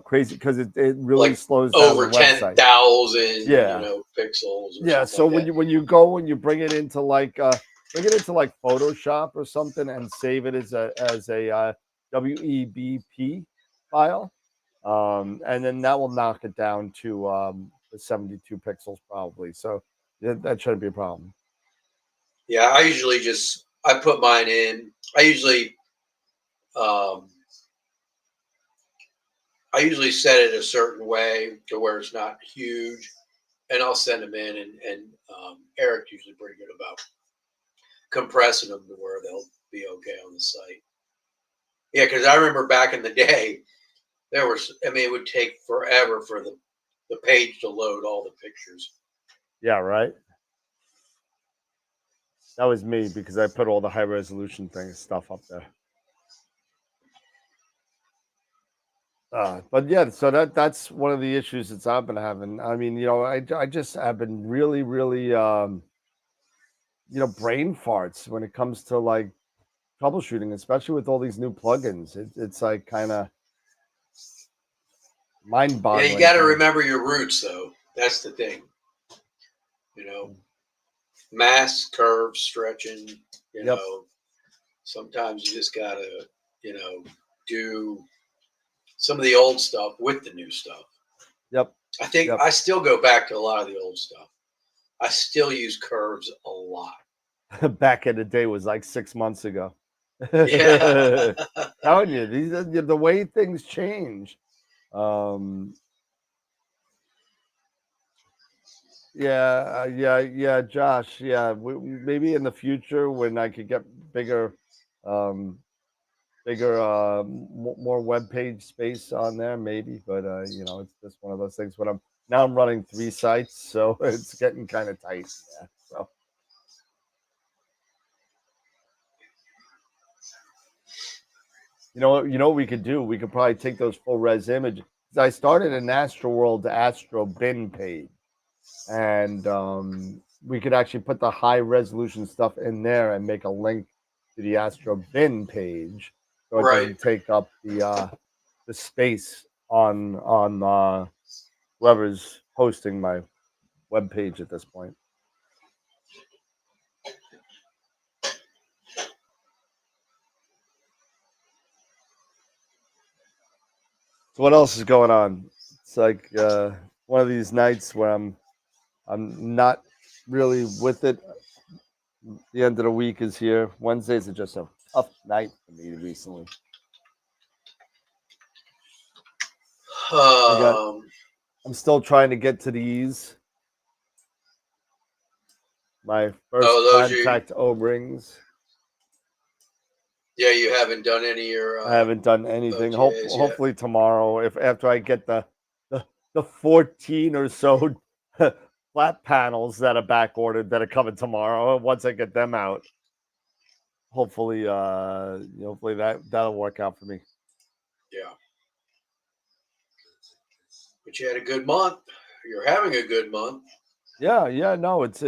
crazy, because it really Like slows down over the website. 10,000, Yeah. pixels. Yeah. So like when you go and you bring it into like Photoshop or something and save it as a WEBP file, and then that will knock it down to the 72 pixels probably. So that shouldn't be a problem. Yeah, I put mine in. I usually set it a certain way to where it's not huge, and I'll send them in, and Eric usually pretty good about compressing them to where they'll be okay on the site. Yeah, because I remember back in the day, it would take forever for the page to load all the pictures. Yeah, right. That was me because I put all the high resolution stuff up there. But yeah, so that's one of the issues that I've been having. I mean, I just have been really, really, brain farts when it comes to like troubleshooting, especially with all these new plugins. It's like kind of mind-boggling. Yeah, you got to remember your roots, though. That's the thing. Mass, curves, stretching. Sometimes you just gotta, do some of the old stuff with the new stuff. Yep. I think I still go back to a lot of the old stuff. I still use curves a lot. Back in the day was like 6 months ago. Yeah. Telling you, the way things change. Yeah, Josh. Yeah, maybe in the future when I could get bigger, more web page space on there, maybe. But it's just one of those things. When I'm running 3 sites, so it's getting kind of tight. Yeah, so. You know what we could do? We could probably take those full res images. I started an AstroWorld Astro bin page, and we could actually put the high resolution stuff in there and make a link to the Astro bin page, so it doesn't take up the space on whoever's hosting my web page at this point. So what else is going on? It's like one of these nights where I'm not really with it. The end of the week is here. Wednesdays are just a tough night for me recently. I'm still trying to get to these. My first contact O-rings. Yeah, you haven't done any of your. I haven't done anything. Hopefully tomorrow, after I get the 14 or so flat panels that are back ordered that are coming tomorrow. Once I get them out, hopefully that'll work out for me. Yeah. But you had a good month. You're having a good month. Yeah, no, it's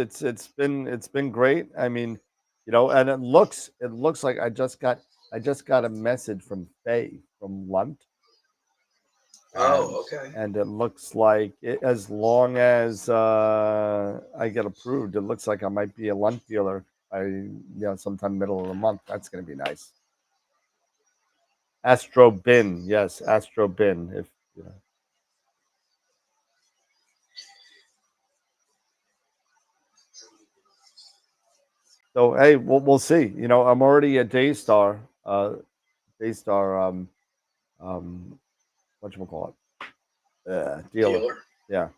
been great. I mean, and it looks like I just got a message from Faye from Lunt. Okay. And it looks like as long as I get approved, it looks like I might be a Lunt dealer by sometime middle of the month. That's going to be nice. Astro Bin, yes, Astro Bin. If So hey, we'll see. I'm already a Daystar. Whatchamacallit? Dealer. Yeah.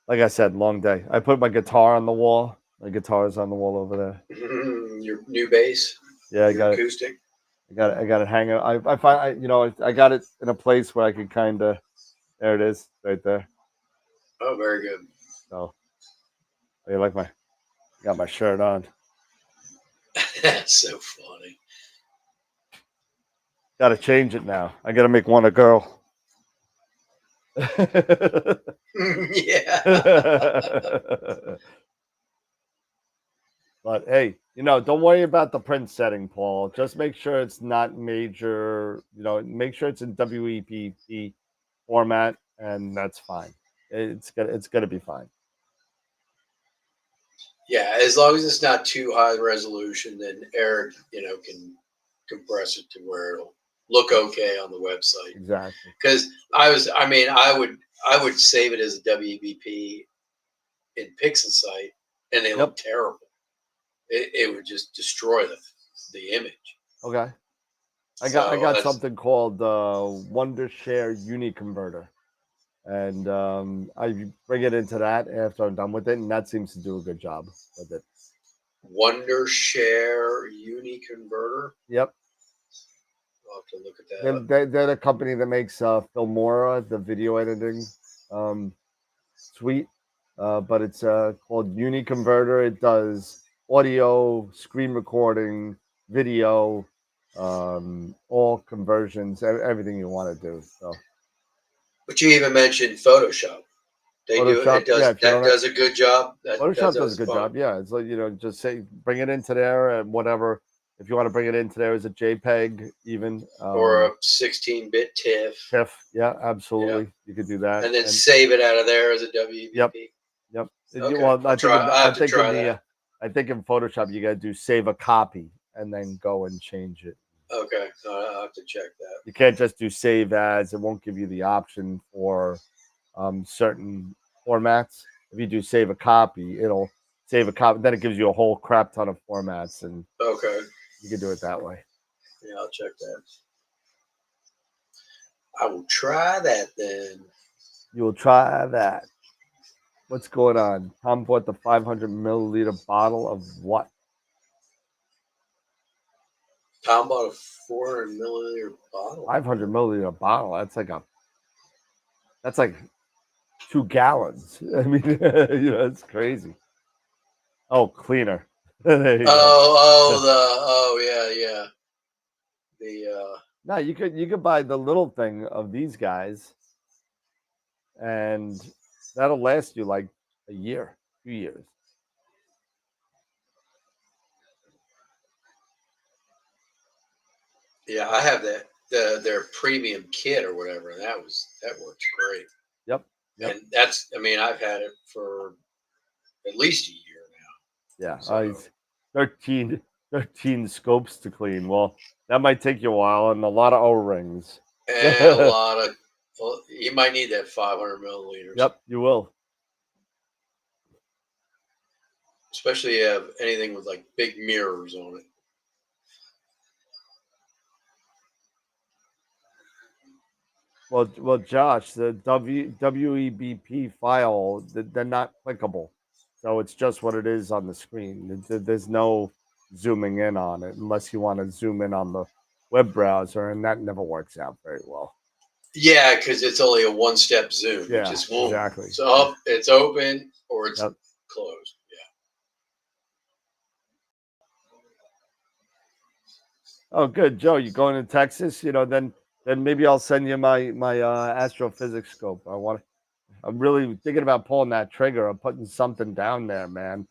Like I said, long day. I put my guitar on the wall. My guitar's on the wall over there. Your new bass. Yeah, I got it. Acoustic. I got it hanging. I find I got it in a place where I can kind of. There it is, right there. Oh, very good. So, you like got my shirt on. That's so funny. Got to change it now. I got to make one a girl. Yeah. But hey, don't worry about the print setting, Paul. Just make sure it's not major. Make sure it's in WEPP format, and that's fine. It's gonna be fine. Yeah, as long as it's not too high resolution, then Eric, can compress it to where it'll look okay on the website. Exactly. Because I would save it as a WBP in Pixelsite, and they look terrible. It would just destroy the image. Okay. I got something called Wondershare Uniconverter, and I bring it into that after I'm done with it, and that seems to do a good job with it. Wondershare Uniconverter. Yep. I'll have to look at that. They're the company that makes Filmora, the video editing suite, but it's called Uniconverter. It does audio, screen recording, video, all conversions, everything you want to do. So, but you even mentioned Photoshop. It does a good job. Photoshop does a good job. Yeah, it's like just say bring it into there and whatever. If you want to bring it into there as a JPEG, even or a 16-bit TIFF. TIFF, yeah, absolutely, yeah. You could do that, and then save it out of there as a WBP. Yep. Okay. Well, I think in Photoshop you got to do save a copy and then go and change it. Okay, I'll have to check that. You can't just do save as; it won't give you the option for certain formats. If you do save a copy, it'll save a copy. Then it gives you a whole crap ton of formats, and okay, you can do it that way. Yeah, I'll check that. I will try that then. You will try that. What's going on? Tom bought the 500 milliliter bottle of what? Tom bought a 400 milliliter bottle. 500 milliliter bottle. That's like 2 gallons. I mean, it's crazy. Oh, cleaner. Yeah. No, you could buy the little thing of these guys, and that'll last you like a year, 2 years. Yeah, I have their premium kit or whatever, and that works great. Yep. And I've had it for at least a year now. Yeah. So. 13 scopes to clean. Well, that might take you a while, and a lot of O-rings. And a lot of. Well, you might need that 500 milliliters. Yep, you will. Especially if you have anything with like big mirrors on it. Well, Josh, the WEBP file, they're not clickable. So it's just what it is on the screen. There's no zooming in on it unless you want to zoom in on the web browser, and that never works out very well. Yeah, because it's only a one-step zoom. Yeah, which is exactly. So it's open or it's closed. Yeah. Oh, good, Joe. You going to Texas? Then maybe I'll send you my astrophysics scope. I'm really thinking about pulling that trigger or putting something down there, man.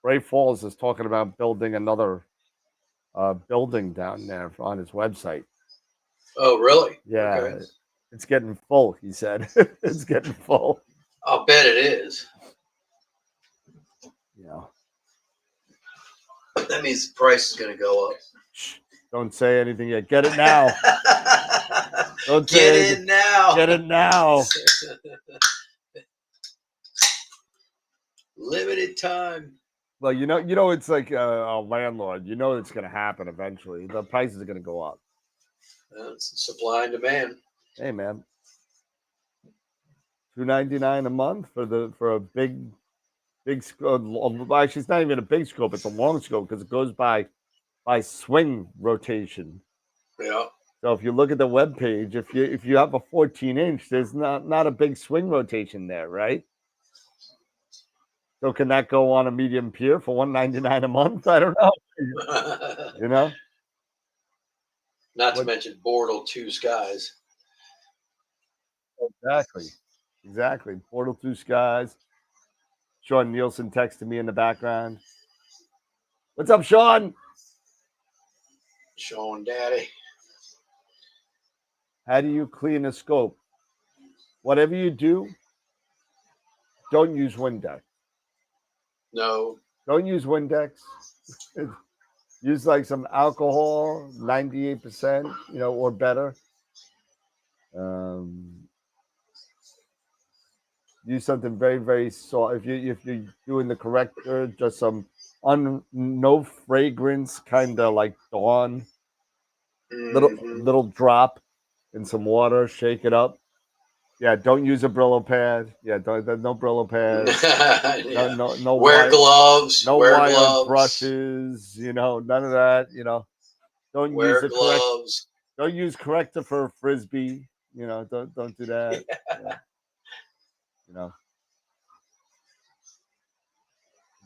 Ray Falls is talking about building another building down there on his website. Oh, really? Yeah. Okay. It's getting full, he said. It's getting full. I'll bet it is. Yeah. That means the price is going to go up. Shh, don't say anything yet. Get it now. Get it now. Get it now. Limited time. Well, it's like a landlord. It's going to happen eventually. The prices are going to go up. It's supply and demand. Hey, man, $2.99 a month for a big scope. Actually, it's not even a big scope; it's a long scope because it goes by swing rotation. Yeah. So if you look at the web page, if you have a 14-inch, there's not a big swing rotation there, right? So can that go on a medium pier for $1.99 a month? I don't know. You know, Not to what mention Bortle 2 skies. exactly. Portal 2 skies. Sean Nielsen texted me in the background. What's up, Sean? Sean Daddy. How do you clean a scope? Whatever you do, don't use Windex. No. Don't use Windex. Use like some alcohol, 98%, or better. Use something very, very soft. If you're doing the corrector, just some no fragrance, kind of like Dawn. Mhm. Little drop in some water, shake it up. Yeah, don't use a Brillo pad. Yeah, no Brillo pads. Yeah. No Wear wire, gloves. no Wear wire gloves. brushes. None of that. Don't use Wear the correct. gloves. Don't use corrector for a frisbee. Don't do that. Yeah, you know.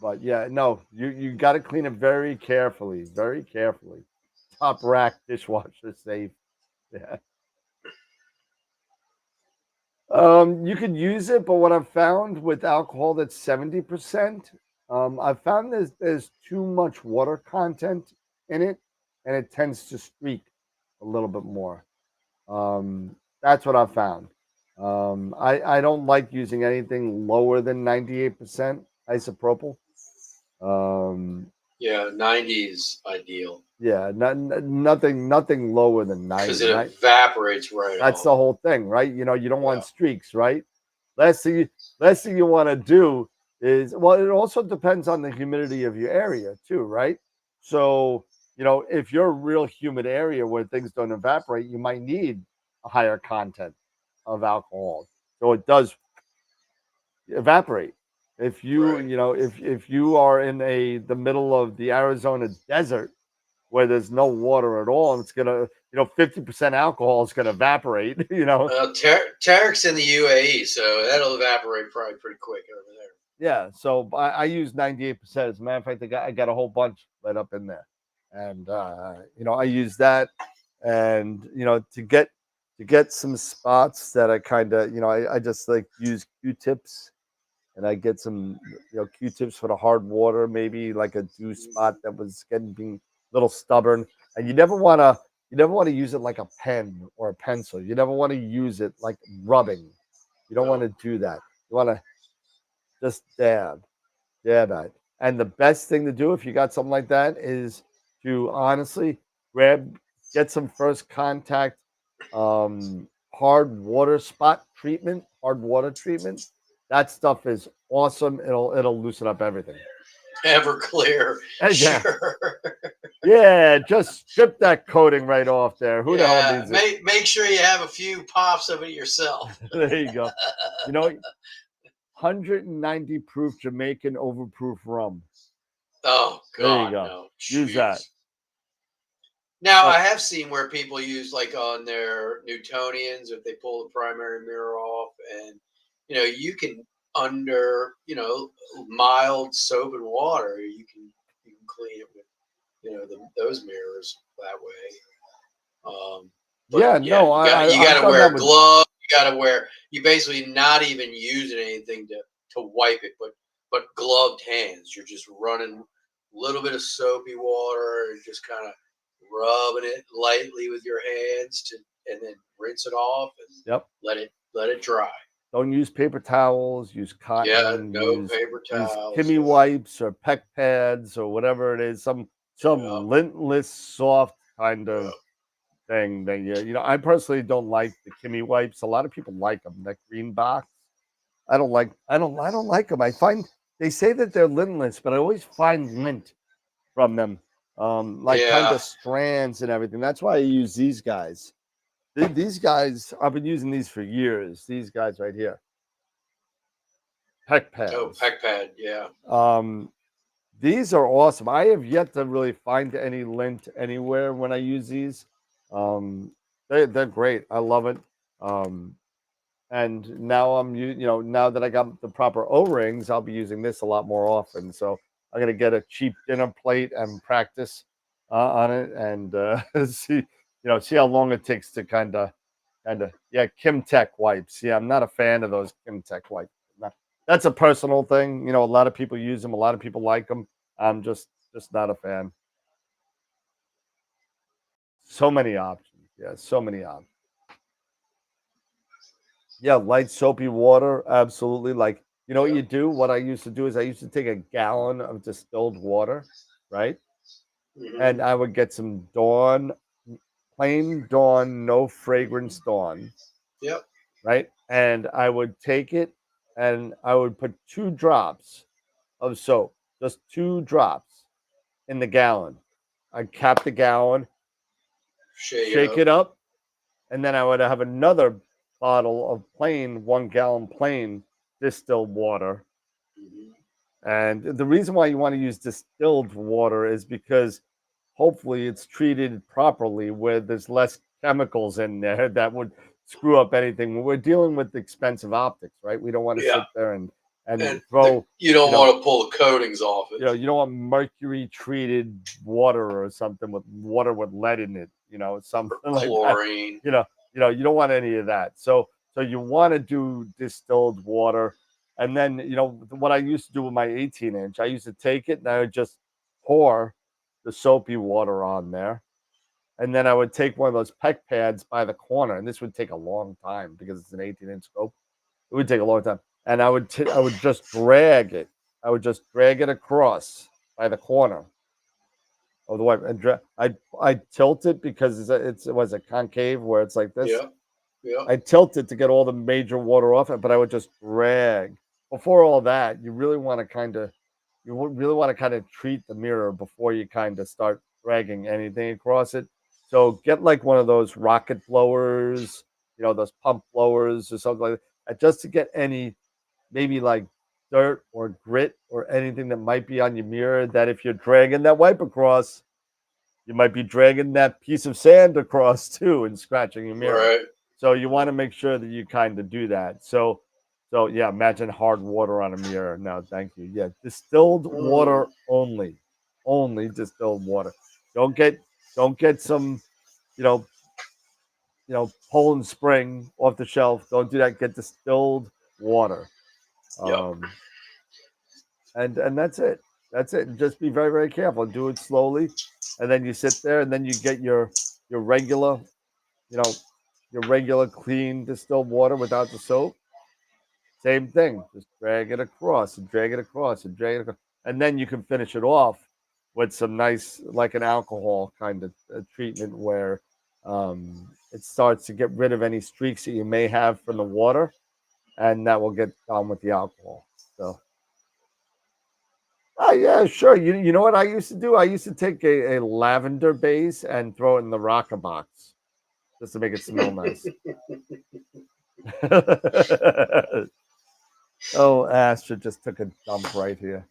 But yeah, no, you got to clean it very carefully, very carefully. Top rack dishwasher safe. Yeah. You could use it, but what I've found with alcohol that's 70%, I've found there's too much water content in it, and it tends to streak a little bit more. That's what I've found. I don't like using anything lower than 98% isopropyl. Yeah, 90s ideal Yeah, nothing lower than because 90. it evaporates right That's off. the whole thing, right? You don't Yeah. want streaks, right? Last thing you want to do is, well, it also depends on the humidity of your area too, right? So, if you're a real humid area where things don't evaporate, you might need a higher content of alcohol. So it does evaporate. If you, Right. if you are in the middle of the Arizona desert where there's no water at all, and it's gonna, 50% alcohol is gonna evaporate, Tarek's in the UAE, so that'll evaporate probably pretty quick over there. Yeah, so I use 98%. As a matter of fact, I got a whole bunch right up in there, and I use that, and to get some spots that I kind of, I just like use Q-tips, and I get some Q-tips for the hard water, maybe like a dew spot that was being a little stubborn, and you never want to use it like a pen or a pencil. You never want to use it like rubbing. You don't want No. to do that. You want to just dab at. And the best thing to do if you got something like that is to honestly get some first contact hard water treatment. That stuff is awesome. It'll loosen up everything. Everclear. Yeah. Sure. Yeah, just strip that coating right off there. Who the hell Yeah. needs it? Make sure you have a few pops of it yourself. There you go. 190 proof Jamaican overproof rum. Oh There you God, go. no. Use that. Now But I have seen where people use like on their Newtonians if they pull the primary mirror off, and you can under mild soap and water you can clean it with those mirrors that way. But yeah, yeah, no, you I've got to done wear that with. gloves. You got to wear. You basically not even using anything to wipe it, but gloved hands. You're just running a little bit of soapy water and just kind of rubbing it lightly with your hands and then rinse it off and Yep. let it dry. Don't use paper towels. Use Yeah, cotton. no Use paper towels. Kimmy Yeah, wipes or peck pads or whatever it is. Some yeah, lintless, soft kind yeah. of thing. That I personally don't like the Kimmy wipes. A lot of people like them. That green box. I don't like. I don't like them. I find they say that they're lintless, but I always find lint from them. like kind of strands and everything. That's why I use these guys. These guys, I've been using these for years. These guys right here, Peck pads. Oh, Peck pad, yeah. These are awesome. I have yet to really find any lint anywhere when I use these. They're great. I love it. And now now that I got the proper O-rings, I'll be using this a lot more often. So I'm gonna get a cheap dinner plate and practice on it, and see how long it takes to kind of Kim Tech wipes. Yeah, I'm not a fan of those Kim Tech wipes. That's a personal thing. A lot of people use them. A lot of people like them. I'm just not a fan. So many options. Yeah, so many options. Yeah, light soapy water, absolutely. Like, what you do? What I used to do is I used to take a gallon of distilled water, right? And I would get some Dawn, plain Dawn, no fragrance Dawn. Yep. Right? And I would take it and I would put 2 drops of soap, just 2 drops in the gallon. I'd cap the gallon, shake it up, and then I would have another bottle of plain 1 gallon plain distilled water. And the reason why you want to use distilled water is because hopefully it's treated properly where there's less chemicals in there that would screw up anything. When we're dealing with expensive optics, right? We don't want to sit there and throw. You don't want to pull the coatings off it. You don't want mercury treated water or something with water with lead in it. Something like chlorine. That. You don't want any of that. So you want to do distilled water. And then, what I used to do with my 18-inch, I used to take it and I would just pour the soapy water on there. And then I would take one of those Peck pads by the corner. And this would take a long time because it's an 18-inch scope. It would take a long time. And I would just drag it. I would just drag it across by the corner of the wipe. And I tilt it because it was a concave where it's like this. Yeah. I tilt it to get all the major water off it, but I would just drag. Before all that, you really want to kind of treat the mirror before you kind of start dragging anything across it. So get like one of those rocket blowers, those pump blowers or something like that, just to get any maybe like dirt or grit or anything that might be on your mirror, that if you're dragging that wipe across, you might be dragging that piece of sand across too and scratching your mirror. Right. So you want to make sure that you kind of do that. So yeah, imagine hard water on a mirror. No, thank you. Yeah, distilled water only distilled water. Don't get some, Poland Spring off the shelf. Don't do that. Get distilled water. And that's it. That's it. And just be very, very careful. Do it slowly, and then you sit there, and then you get your regular, your regular clean distilled water without the soap. Same thing. Just drag it across and drag it across and drag it across. And then you can finish it off with some nice, like an alcohol kind of treatment where it starts to get rid of any streaks that you may have from the water, and that will get on with the alcohol. So, yeah, sure. You know what I used to do? I used to take a lavender base and throw it in the rocker box just to make it smell nice. Oh, Astra just took a dump right here.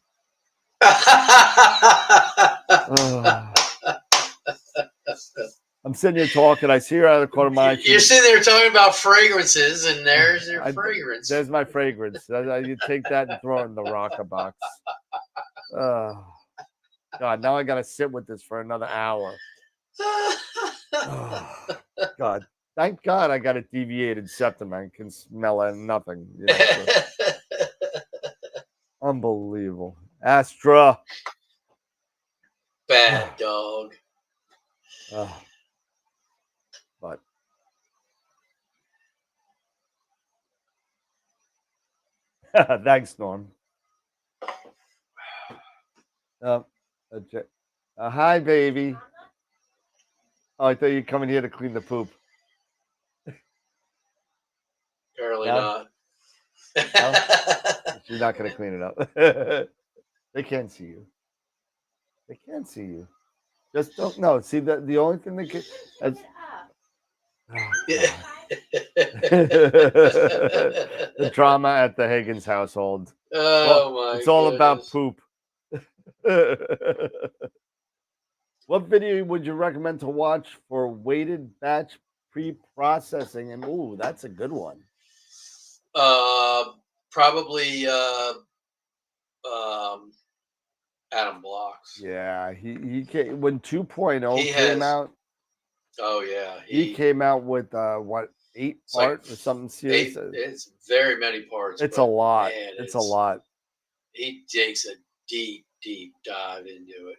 I'm sitting here talking. I see her out of the corner of my eye. You're sitting there talking about fragrances, and there's your fragrance. There's my fragrance. You take that and throw it in the rocker box. God, now I got to sit with this for another hour. God, thank God I got a deviated septum. I can smell it and nothing. So. Unbelievable. Astra. Bad dog. But thanks, Norm. Hi, baby. Oh, I thought you were coming here to clean the poop. Apparently not. No? She's not going to clean it up. They can't see you. They can't see you. Just don't know. See the only thing that can that's, oh, Yeah. the drama at the Higgins household. Oh my It's all about goodness. poop. What video would you recommend to watch for weighted batch pre-processing? And ooh, that's a good one. Probably um, Adam Blocks. Yeah, he came when 2.0 He came has. out. Oh yeah, He came out with what It's like 8-part or something series. It's very many parts. It's a but lot. Man, It's a lot. He takes a deep dive into it.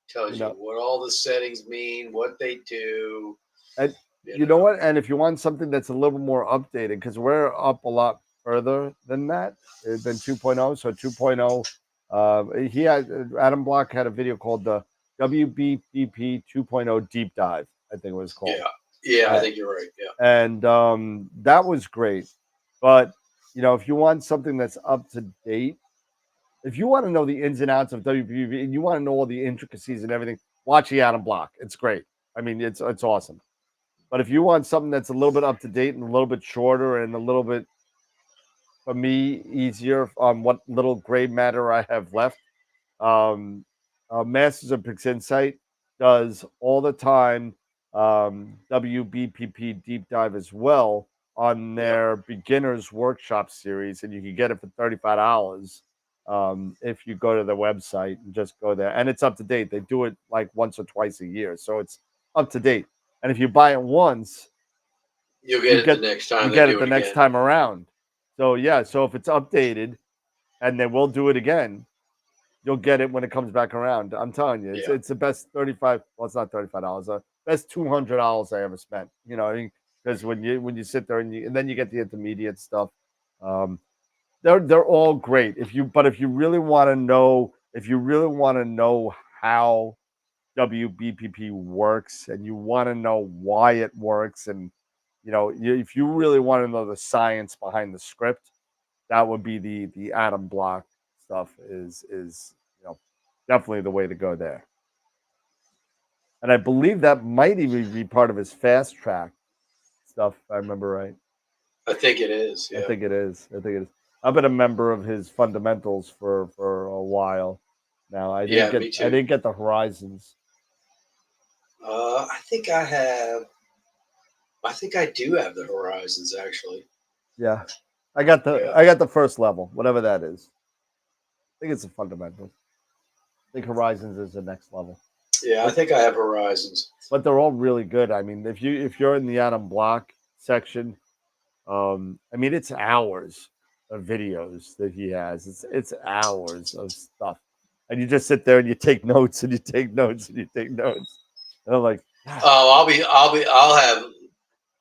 Tells You you know, what all the settings mean, what they do. and you know what? And if you want something that's a little more updated, because we're up a lot further than that, than 2.0. So 2.0, he had Adam Block had a video called the WBPP 2.0 Deep Dive, I think it was called. Yeah, I think you're right. Yeah. And that was great. But you know, if you want something that's up to date, if you want to know the ins and outs of WPP and you want to know all the intricacies and everything, watch the Adam Block. It's great. I mean, it's awesome. But if you want something that's a little bit up to date and a little bit shorter and a little bit, for me, easier on what little gray matter I have left, um, Masters of Pix Insight does all the time WBPP deep dive as well on their beginners workshop series, and you can get it for $35 if you go to their website and just go there. And it's up to date. They do it like once or twice a year, so it's up to date. And if you buy it once, You'll get it the next time. You get it the next time around. So yeah, so if it's updated, and they will do it again, you'll get it when it comes back around. I'm telling you, it's the best 35. Well, it's not $35. Best $200 I ever spent. You know, because when you sit there and then you get the intermediate stuff, they're all great. If you really want to know, how WBPP works and you want to know why it works, and if you really want to know the science behind the script, that would be the Adam Block stuff is definitely the way to go there. And I believe that might even be part of his fast track stuff, if I remember right. I think it is. Yeah. I think it is. I've been a member of his fundamentals for a while now. I didn't get the Horizons. I think I do have the Horizons actually. Yeah. I got the first level, whatever that is. I think it's a fundamental. I think Horizons is the next level. Yeah, I think I have Horizons. But they're all really good. I mean, if you're in the Adam Block section, I mean, it's hours of videos that he has. It's hours of stuff, and you just sit there and you take notes and you take notes and you take notes. And I'm like, oh,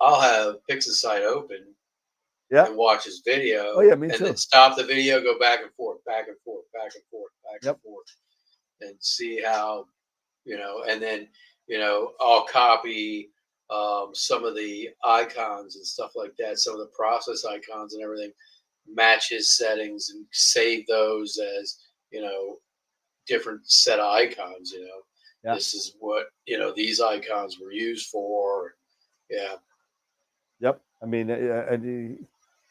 I'll have Pixelsight open. Yeah. And watch his video. Oh yeah, me too. And then stop the video, go back and forth, back and forth, back and forth, back and forth, and see how, and then, I'll copy some of the icons and stuff like that, some of the process icons and everything, match his settings and save those as, different set of icons, This is what, these icons were used for. Yeah. Yep. I mean, and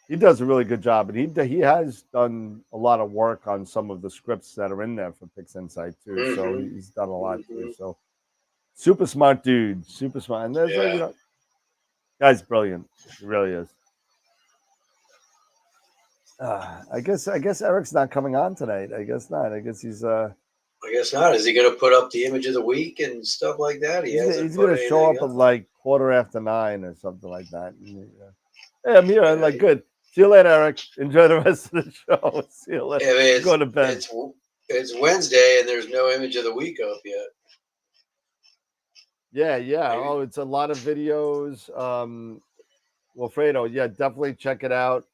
he does a really good job, and he has done a lot of work on some of the scripts that are in there for Pix Insight too. Mm-hmm. So he's done a lot too. So super smart dude, super smart. And there's guy's brilliant. He really is. I guess Eric's not coming on tonight. I guess not. I guess he's I guess not. Is he going to put up the image of the week and stuff like that? He's going to show up at like 9:15 or something like that. Hey, I'm here. I'm like, good. See you later, Eric. Enjoy the rest of the show. See you later. Yeah, go to bed. It's Wednesday and there's no image of the week up yet. Yeah. Maybe. Oh, it's a lot of videos. Wilfredo, yeah, definitely check it out.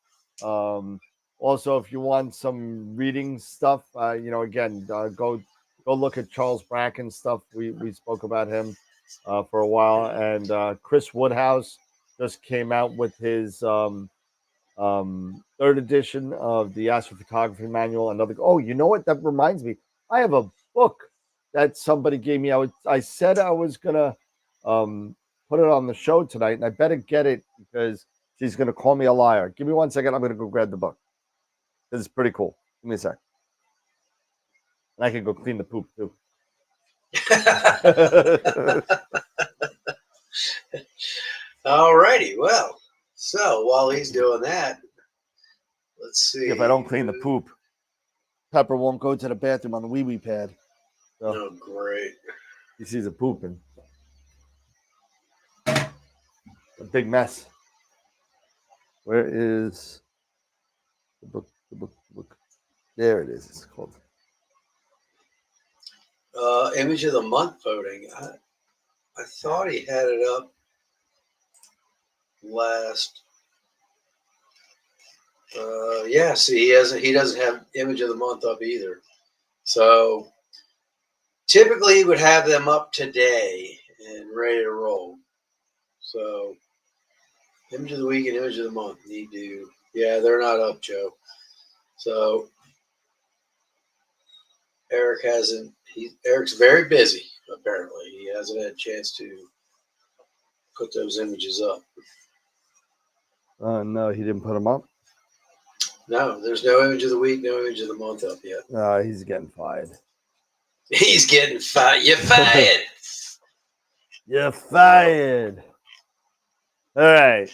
Also, if you want some reading stuff, again, go look at Charles Bracken's stuff. We spoke about him for a while, and Chris Woodhouse just came out with his third edition of the astrophotography manual. You know what? That reminds me, I have a book that somebody gave me. I said I was gonna put it on the show tonight, and I better get it because she's gonna call me a liar. Give me 1 second. I'm gonna go grab the book. This is pretty cool. Give me a sec. And I can go clean the poop too. All righty. Well, so while he's doing that, let's see. If I don't clean the poop, Pepper won't go to the bathroom on the wee-wee pad. So Oh, great. he sees it pooping. A big mess. Where is the book? The book. There it is. It's called Image of the month voting. I thought he had it up last. Yeah, see, he doesn't have image of the month up either. So typically he would have them up today and ready to roll. So image of the week and image of the month need to. Yeah, they're not up, Joe. So Eric's very busy, apparently. He hasn't had a chance to put those images up. no, he didn't put them up. No, there's no image of the week, no image of the month up yet. He's getting fired. He's getting fired. You're fired. You're fired. All right.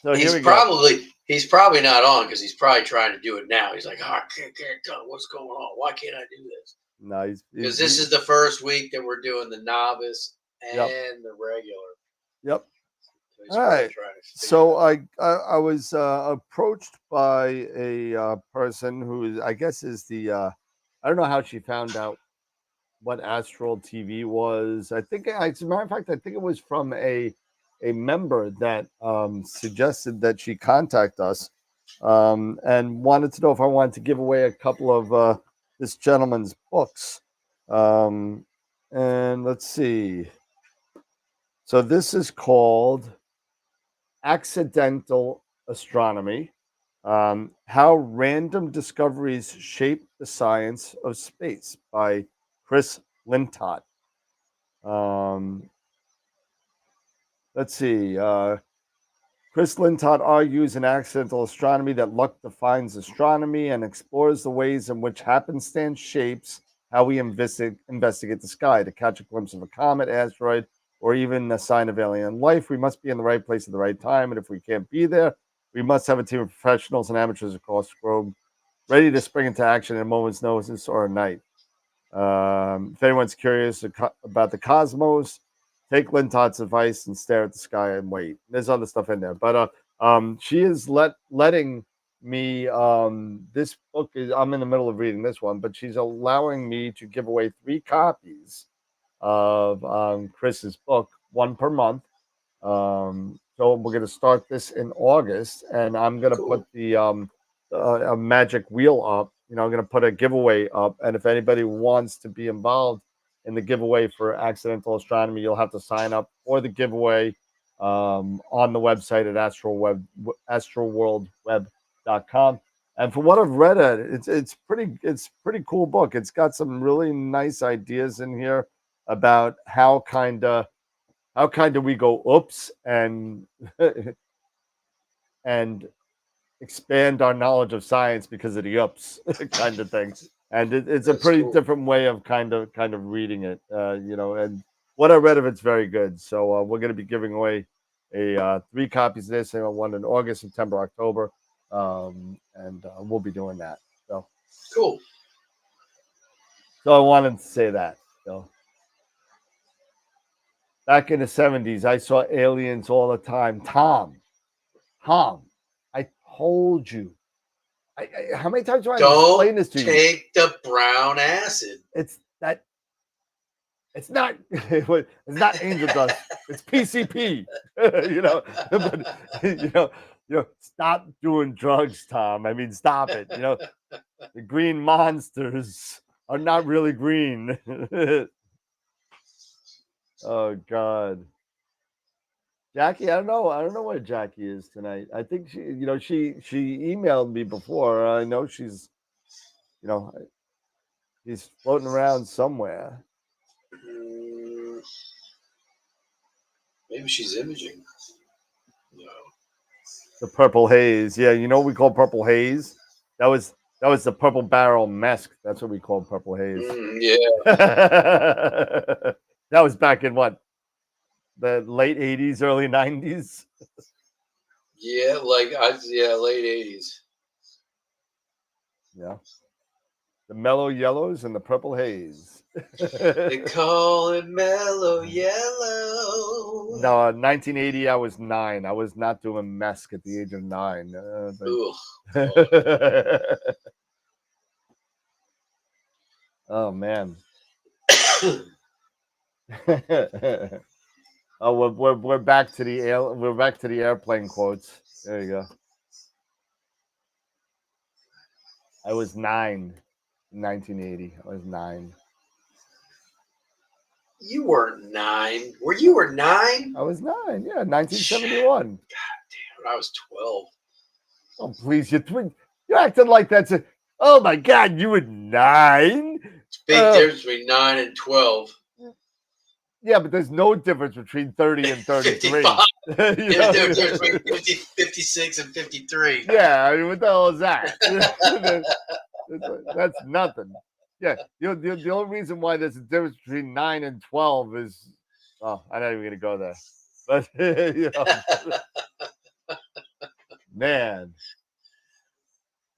So he's here we go. He's probably not on because he's probably trying to do it now. He's like, oh, I can't go. What's going on? Why can't I do this? No, because this is the first week that we're doing the novice and the regular. Yep. So all right. So I was approached by a person who I guess is the I don't know how she found out what AstroWorld TV was. I think, as a matter of fact, I think it was from a member that suggested that she contact us and wanted to know if I wanted to give away a couple of this gentleman's books. And let's see. So this is called Accidental Astronomy, How Random Discoveries Shape the Science of Space by Chris Lintott. Let's see. Chris Lintott argues in Accidental Astronomy that luck defines astronomy and explores the ways in which happenstance shapes how we investigate the sky. To catch a glimpse of a comet, asteroid, or even a sign of alien life, we must be in the right place at the right time. And if we can't be there, we must have a team of professionals and amateurs across the globe ready to spring into action at a moment's notice or a night. If anyone's curious about the cosmos, take Lintott's advice and stare at the sky and wait. There's other stuff in there, but she is letting me. This book is. I'm in the middle of reading this one, but she's allowing me to give away 3 copies of Chris's book, 1 per month. So we're going to start this in August, and I'm going to put the a magic wheel up. I'm going to put a giveaway up, and if anybody wants to be involved in the giveaway for Accidental Astronomy, you'll have to sign up for the giveaway on the website at astroworldweb.com. And from what I've read, it's pretty cool book. It's got some really nice ideas in here about how kind of we go oops and and expand our knowledge of science because of the ups kind of thing. And it's a pretty different way of kind of reading it, and what I read of it's very good. So we're going to be giving away 3 copies of this, and one in August, September, October, and we'll be doing that. So cool. So I wanted to say that. So back in the 70s, I saw aliens all the time. Tom, I told you. How many times do I explain this to you? Don't take the brown acid. It's not angel dust. It's PCP. But stop doing drugs, Tom. I mean, stop it. The green monsters are not really green. Oh God. Jackie, I don't know where Jackie is tonight. I think she emailed me before. I know she's floating around somewhere. Mm, maybe she's imaging. No. The purple haze. Yeah, you know what we call purple haze? That was the purple barrel mesc. That's what we called purple haze. Yeah. That was back in what? The late 80s, early 90s. Yeah, late 80s. Yeah. The mellow yellows and the purple haze. They call it mellow yellow. No, 1980, I was 9. I was not doing mesc at the age of 9. Oh man. Oh, we're back to the airplane quotes. There you go. I was 9 in 1980. I was 9. You weren't 9. You were 9? I was 9. Yeah, 1971. God damn, I was 12. Oh please, you're acting like that's a. Oh my God, you were 9. It's a big difference between 9 and 12. Yeah, but there's no difference between 30 and 33. 55. There's no difference between 56 and 53. Yeah, I mean, what the hell is that? That's nothing. Yeah, the only reason why there's a difference between 9 and 12 is, oh, I'm not even gonna go there. But man,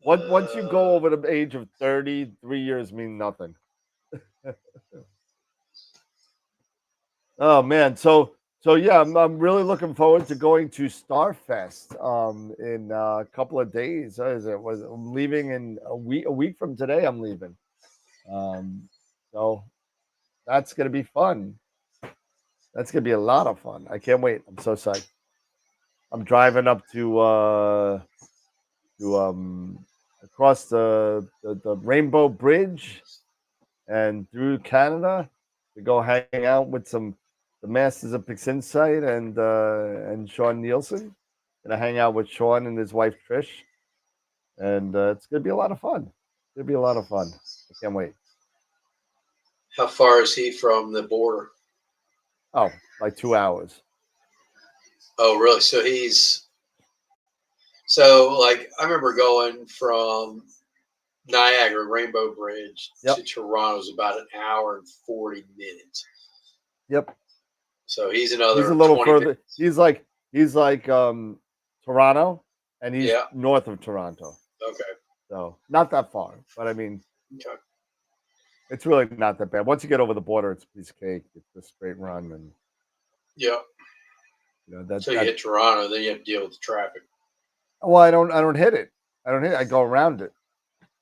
once you go over the age of 30, 3 years mean nothing. Oh man, so yeah, I'm really looking forward to going to Starfest in a couple of days. I'm leaving in a week from today. I'm leaving. So that's gonna be fun. That's gonna be a lot of fun. I can't wait. I'm so psyched. I'm driving up to across the Rainbow Bridge and through Canada to go hang out with the Masters of Pixinsight and Sean Nielsen. Gonna hang out with Sean and his wife Trish, and it's gonna be a lot of fun. It's gonna be a lot of fun. I can't wait. How far is he from the border? Oh, like 2 hours. Oh, really? So like I remember going from Niagara Rainbow Bridge to Toronto is about an hour and 40 minutes. Yep. So he's a little further. He's like Toronto, and he's north of Toronto. Okay. So not that far, but I mean, it's really not that bad. Once you get over the border, it's a piece of cake. It's a straight run, and you hit Toronto, then you have to deal with the traffic. Well, I don't hit it. I go around it.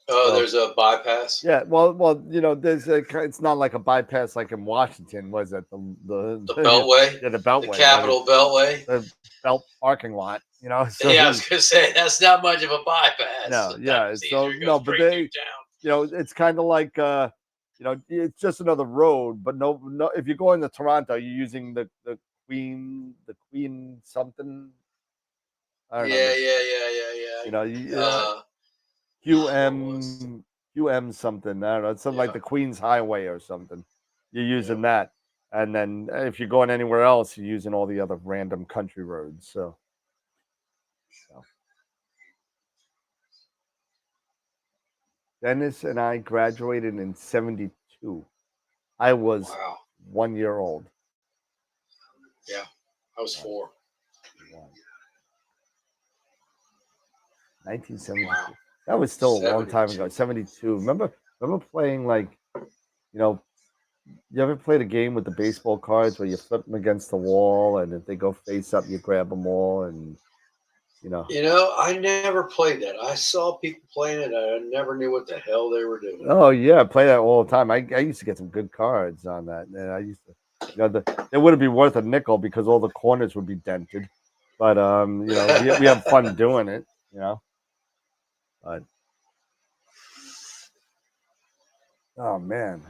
Oh, so, there's a bypass. Yeah, well, there's it's not like a bypass like in Washington. Was it the Beltway? Yeah, the Beltway, the Capitol Beltway, the Belt parking lot. So, yeah, I was gonna say that's not much of a bypass. No, yeah, so no, but it's kind of like it's just another road. But no, if you're going to Toronto, you're using the Queen something. I don't know. Yeah. QM something. I don't know. It's something like the Queen's Highway or something. You're using that, and then if you're going anywhere else, you're using all the other random country roads. So. Dennis and I graduated in 1972. I was 1 year old. Yeah, I was 4. 1972. Wow. That was still a long time ago. 1972. Remember playing you ever played a game with the baseball cards where you flip them against the wall, and if they go face up, you grab them all, and I never played that. I saw people playing it. I never knew what the hell they were doing. Oh yeah, I play that all the time. I used to get some good cards on that, and I used to, they wouldn't be worth a nickel because all the corners would be dented. But we have fun doing it. But oh man.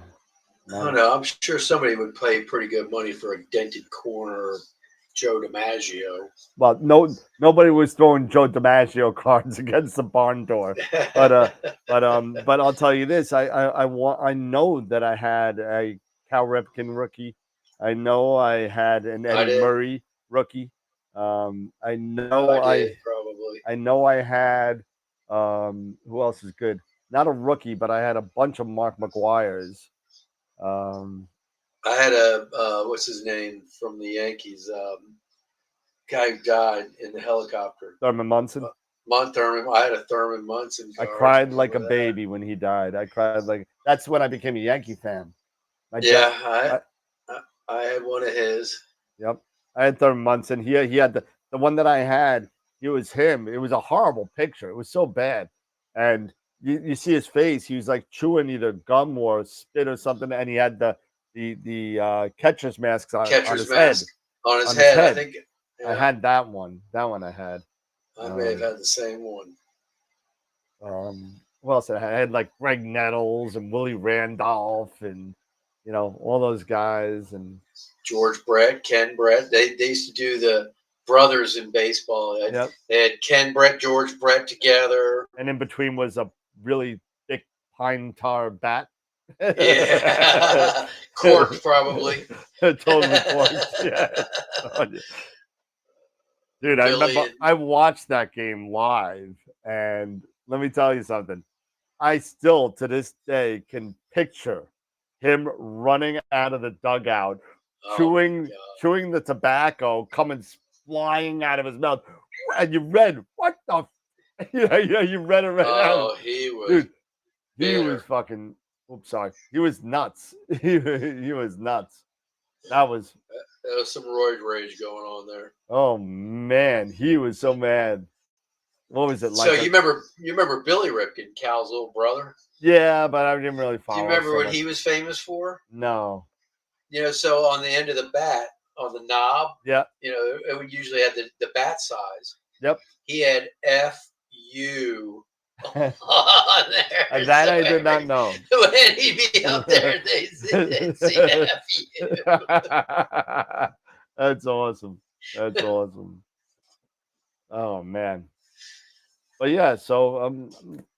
I don't know. I'm sure somebody would pay pretty good money for a dented corner Joe DiMaggio. Well, nobody was throwing Joe DiMaggio cards against the barn door. But I'll tell you this: I know that I had a Cal Ripken rookie. I know I had an Eddie Murray rookie. I know I know I had who else is good? Not a rookie, but I had a bunch of Mark McGuire's. I had a what's his name from the Yankees? Guy who died in the helicopter. Thurman Munson. Thurman. I had a Thurman Munson card. I cried like a baby when he died. I cried like that's when I became a Yankee fan. I had one of his. Yep, I had Thurman Munson. He had the one that I had. It was him. It was a horrible picture. It was so bad, and you see his face. He was like chewing either gum or spit or something, and he had the catcher's masks on his head. On his head, I think. Yeah. I had that one. That one I had. I may have had the same one. What else? I had like Greg Nettles and Willie Randolph and all those guys and George Brett, Ken Brett. They used to do the brothers in baseball. They had Ken Brett, George Brett together, and in between was a really thick pine tar bat. Yeah, corked probably. Totally corked. Yeah. Dude, I remember I watched that game live, and let me tell you something. I still, to this day, can picture him running out of the dugout, chewing the tobacco, coming flying out of his mouth. And you read, what the? Yeah, you read it right out. Oh, he was. Dude, he was fucking. Oops, sorry. He was nuts. He was nuts. That was some roid rage going on there. Oh man, he was so mad. What was it like? So you remember Billy Ripken, Cal's little brother? Yeah, but I didn't really follow. Do you remember what he was famous for? No. So on the end of the bat, on the knob, it would usually have the bat size. Yep. He had FU on there. That I did not know. When he'd be up there, they'd see FU. That's awesome. That's awesome. Oh man. But yeah, so I'm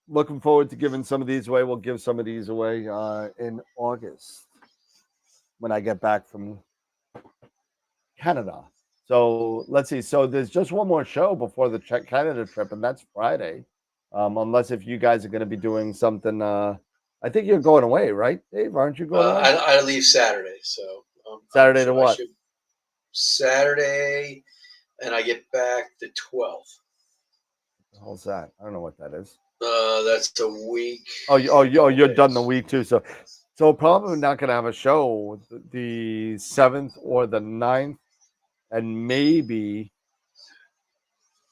looking forward to giving some of these away. We'll give some of these away in August when I get back from Canada. So let's see. So there's just one more show before the Canada trip, and that's Friday. Unless if you guys are going to be doing something. I think you're going away, right, Dave? Aren't you going away? I leave Saturday. So Saturday to what? Saturday, and I get back the 12th. How's that? I don't know what that is. That's a week. You're done the week too. So probably not going to have a show the 7th or the 9th, and maybe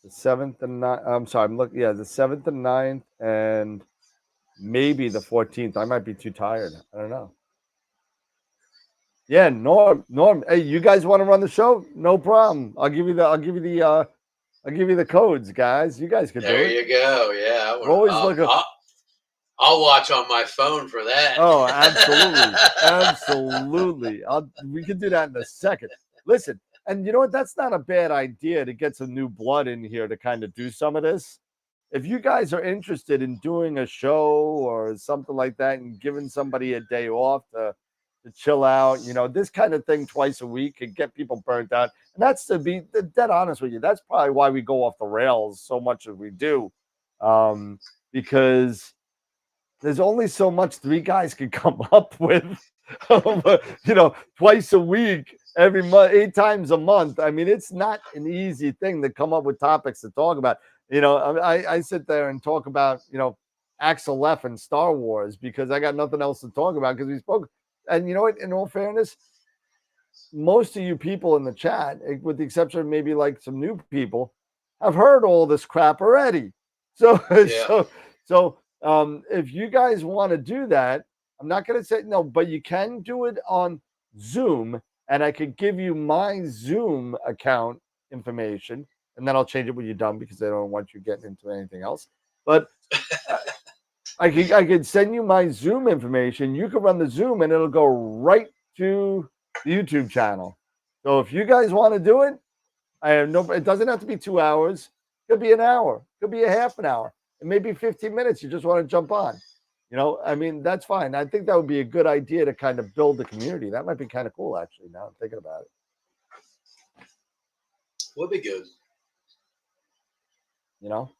the 7th and 9th. I'm sorry, I'm looking. Yeah, the 7th and 9th, and maybe the 14th. I might be too tired. I don't know. Yeah, Norm. Hey, you guys want to run the show? No problem. I'll give you the codes, guys. You guys can do it. There you go. Yeah. We're always looking. I'll watch on my phone for that. Oh, absolutely. Absolutely. We can do that in a second. Listen, and you know what? That's not a bad idea to get some new blood in here to kind of do some of this. If you guys are interested in doing a show or something like that and giving somebody a day off to chill out, this kind of thing twice a week could get people burnt out. And that's, to be dead honest with you, that's probably why we go off the rails so much as we do. Because there's only so much three guys can come up with, twice a week, every month, 8 times a month. I mean, it's not an easy thing to come up with topics to talk about. I sit there and talk about, Axel F and Star Wars because I got nothing else to talk about because we spoke. And you know what? In all fairness, most of you people in the chat, with the exception of maybe like some new people, have heard all this crap already. So, if you guys want to do that, I'm not going to say no, but you can do it on Zoom, and I could give you my Zoom account information, and then I'll change it when you're done because I don't want you getting into anything else. But I could send you my Zoom information. You can run the Zoom, and it'll go right to the YouTube channel. So if you guys want to do it, it doesn't have to be 2 hours. It could be an hour. It could be a half an hour. It may be 15 minutes. You just want to jump on. You know, I mean, that's fine. I think that would be a good idea to kind of build the community. That might be kind of cool, actually. Now I'm thinking about it. Would be good. You know,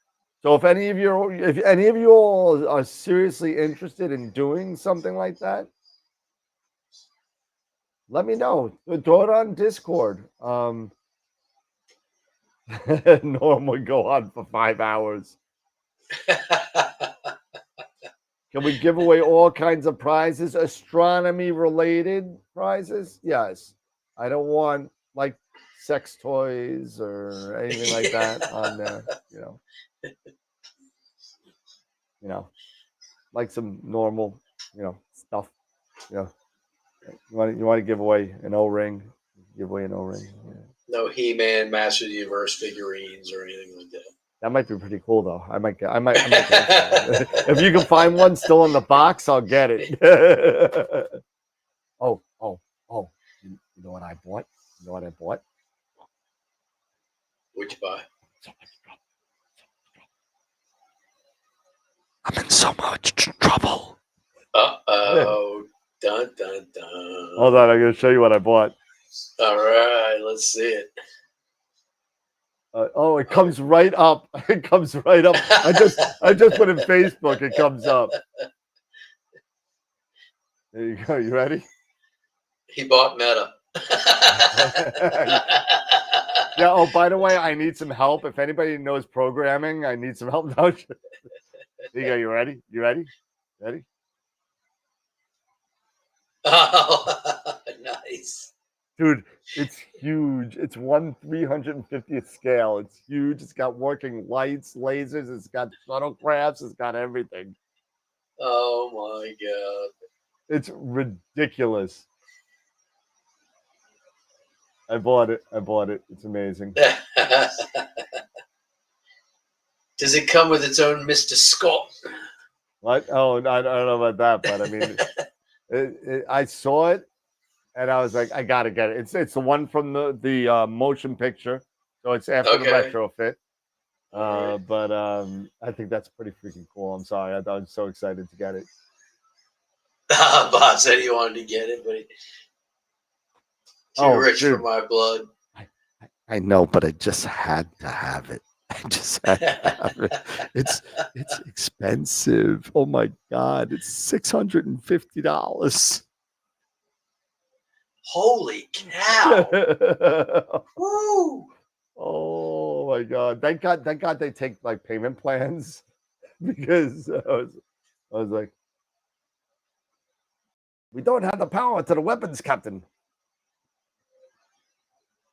so if any of you all are seriously interested in doing something like that, let me know. Throw it on Discord. Norm would go on for 5 hours. Can we give away all kinds of prizes, astronomy related prizes? Yes. I don't want like sex toys or anything like that on there, you know, like some normal, stuff, you know. You want to give away an O-ring? Give away an O-ring. Yeah. No He-Man, Master of the Universe figurines or anything like that. That might be pretty cool, though. I might get that. If you can find one still in the box, I'll get it. Oh. You know what I bought? What'd you buy? I'm in so much trouble. Uh-oh. Dun, dun, dun. Hold on, I'm going to show you what I bought. All right, let's see it. It comes right up. It comes right up. I just put in Facebook. It comes up. There you go. You ready? He bought Meta. Yeah. Oh, by the way, I need some help. If anybody knows programming, I need some help. There you go. You ready? Ready? Oh, nice. Dude, it's huge. It's 1/350th scale. It's huge. It's got working lights, lasers. It's got shuttlecrafts. It's got everything. Oh my god. It's ridiculous. I bought it. It's amazing. Does it come with its own Mr. Scott? What? Oh, I don't know about that, but I mean, I saw it and I was like, I gotta get it. It's the one from the motion picture, so it's after the retrofit. But I think that's pretty freaking cool. I'm sorry, I was so excited to get it. Bob said he wanted to get it, but too rich for my blood. I know, but I just had to have it. It's expensive. Oh my god, it's $650. Holy cow! Woo! Oh my god! Thank God they take like payment plans because I was like, we don't have the power to the weapons, Captain.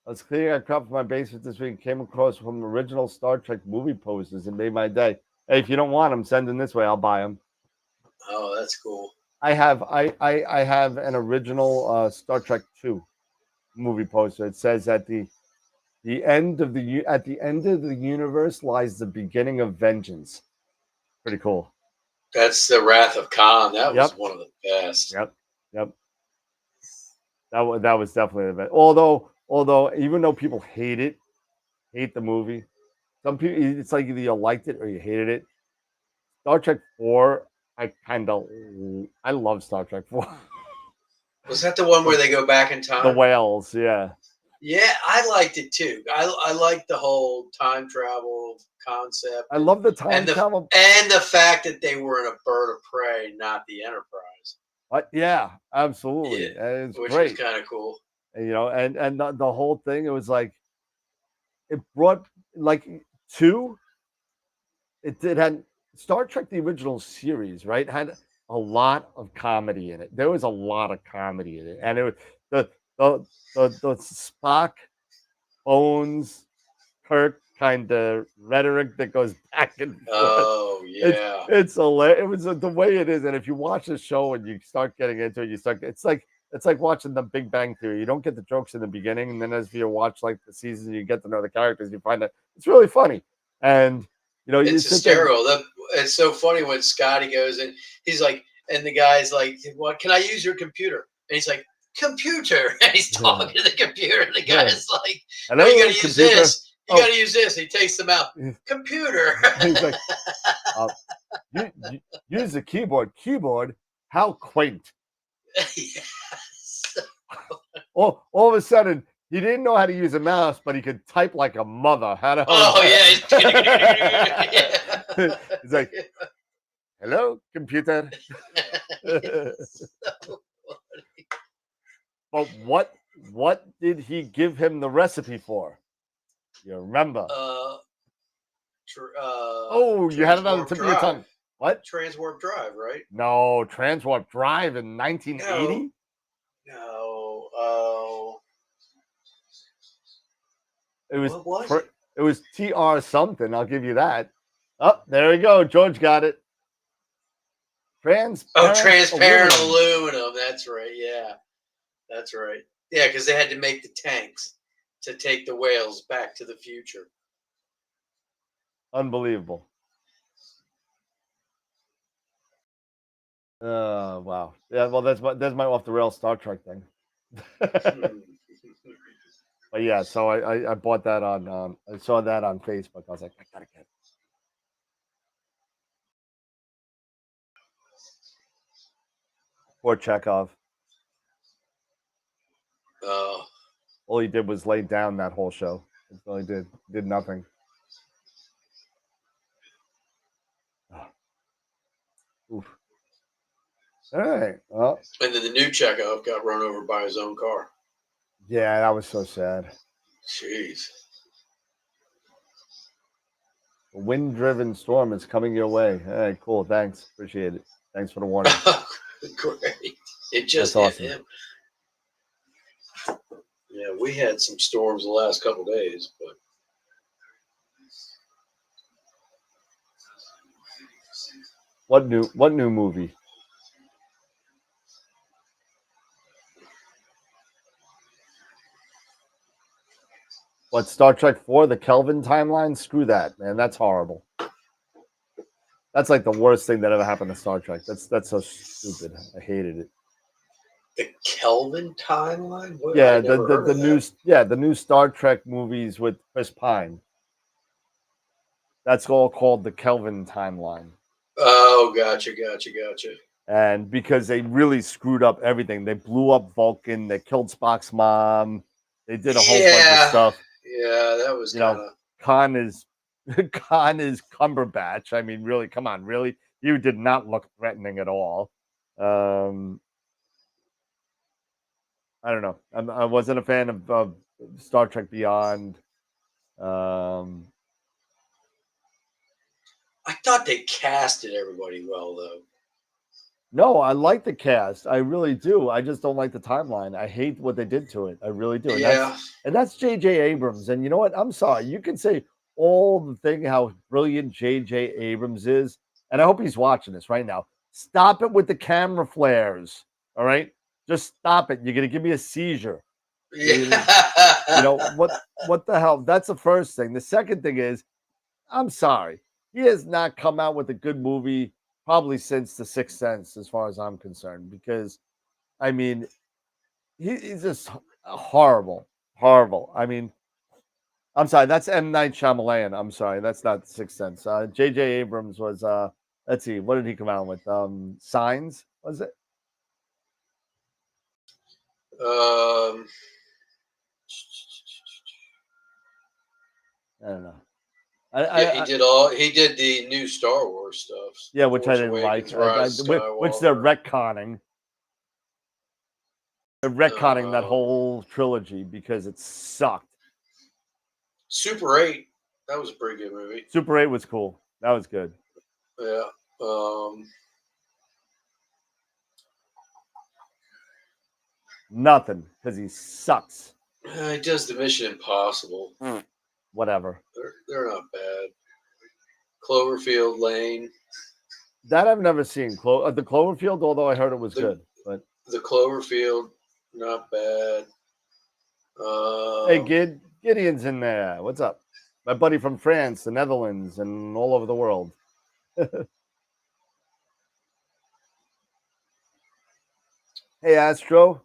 I was cleaning out crap from my basement this week and came across some original Star Trek movie posters and made my day. Hey, if you don't want them, send them this way. I'll buy them. Oh, that's cool. I have an original Star Trek 2 movie poster. It says at the end of the universe lies the beginning of vengeance. Pretty cool. That's the Wrath of Khan. That was one of the best. Yep. That was definitely the best. Although even though people hate the movie, some people, it's like either you liked it or you hated it. Star Trek 4, I love Star Trek 4. Was that the one where they go back in time? The whales, yeah. Yeah, I liked it too. I liked the whole time travel concept. I love the time travel. And the fact that they were in a bird of prey, not the Enterprise. Yeah, absolutely. Yeah, which was kind of cool. And, and the whole thing, it was like, it brought like it had Star Trek, the original series, right? Had a lot of comedy in it. There was a lot of comedy in it. And it was the Spock, Bones, Kirk kind of rhetoric that goes back and forth. Oh yeah, it's hilarious. It was the way it is, and if you watch the show and you start getting into it, it's like watching The Big Bang Theory. You don't get the jokes in the beginning, and then as you watch like the season, you get to know the characters. You find that it's really funny, and it's hysterical. It's so funny when Scotty goes and he's like, and the guy's like, "What? Can I use your computer?" And he's like, "Computer," and he's talking to the computer, and the guy's like, "No, you got to use this. You got to use this." He takes them out. Computer. He's like, Use the keyboard. Keyboard? How quaint. Yes. All of a sudden, he didn't know how to use a mouse, but he could type like a mother. How the hell Oh is yeah. that? He's like, hello, computer. But what did he give him the recipe for? You remember? You had it on the tip of your tongue. What? Transwarp Drive, right? No, Transwarp Drive in 1980? No. Oh. It was What was it? It was TR something. I'll give you that. Oh, there we go. George got it. Transparent aluminum. That's right. Yeah, that's right. Yeah, because they had to make the tanks to take the whales back to the future. Unbelievable. Wow. Yeah, well, that's my off the rails Star Trek thing. But yeah, so I bought that on I saw that on Facebook. I was like, I gotta get it. Poor Chekhov. Oh. All he did was lay down that whole show. That's all he did. He did nothing. Oof. All right. Well. And then the new Chekhov got run over by his own car. Yeah, that was so sad. Jeez. A wind-driven storm is coming your way. All right, cool. Thanks. Appreciate it. Thanks for the warning. Great. It just That's hit awesome. him. Yeah, we had some storms the last couple days, but What new movie? What, Star Trek 4, the Kelvin timeline? Screw that, man. That's horrible. That's like the worst thing that ever happened to Star Trek. That's so stupid. I hated it. the Kelvin timeline? What? Yeah, I never heard of that. the new Star Trek movies with Chris Pine. That's all called the Kelvin timeline. Oh, gotcha. And because they really screwed up everything, they blew up Vulcan, they killed Spock's mom, they did a whole bunch of stuff. Yeah, that was kind of. Khan is Cumberbatch. I mean, really, come on, really? You did not look threatening at all. I don't know. I wasn't a fan of Star Trek Beyond. I thought they casted everybody well, though. No, I like the cast. I really do. I just don't like the timeline. I hate what they did to it. I really do. And that's J.J. Abrams. And you know what? I'm sorry. You can say all the thing how brilliant J.J. Abrams is. And I hope he's watching this right now. Stop it with the camera flares. All right? Just stop it. You're going to give me a seizure. Yeah. You know, what the hell? That's the first thing. The second thing is, I'm sorry. He has not come out with a good movie probably since The Sixth Sense, as far as I'm concerned, because, I mean, he's just horrible. I mean, I'm sorry, that's M. Night Shyamalan. I'm sorry, that's not The Sixth Sense. J.J. Abrams was, let's see, what did he come out with? Signs, was it? I don't know. He did the new Star Wars stuff. Yeah, which I didn't like. Which they're retconning. They're retconning that whole trilogy because it sucked. Super 8, that was a pretty good movie. Super 8 was cool. That was good. Yeah. Nothing, because he sucks. He does the Mission Impossible. Whatever. They're not bad. Cloverfield Lane. That I've never seen. The Cloverfield, although I heard it was good. But the Cloverfield, not bad. Hey, Gideon's in there. What's up? My buddy from France, the Netherlands, and all over the world. Hey, Astro.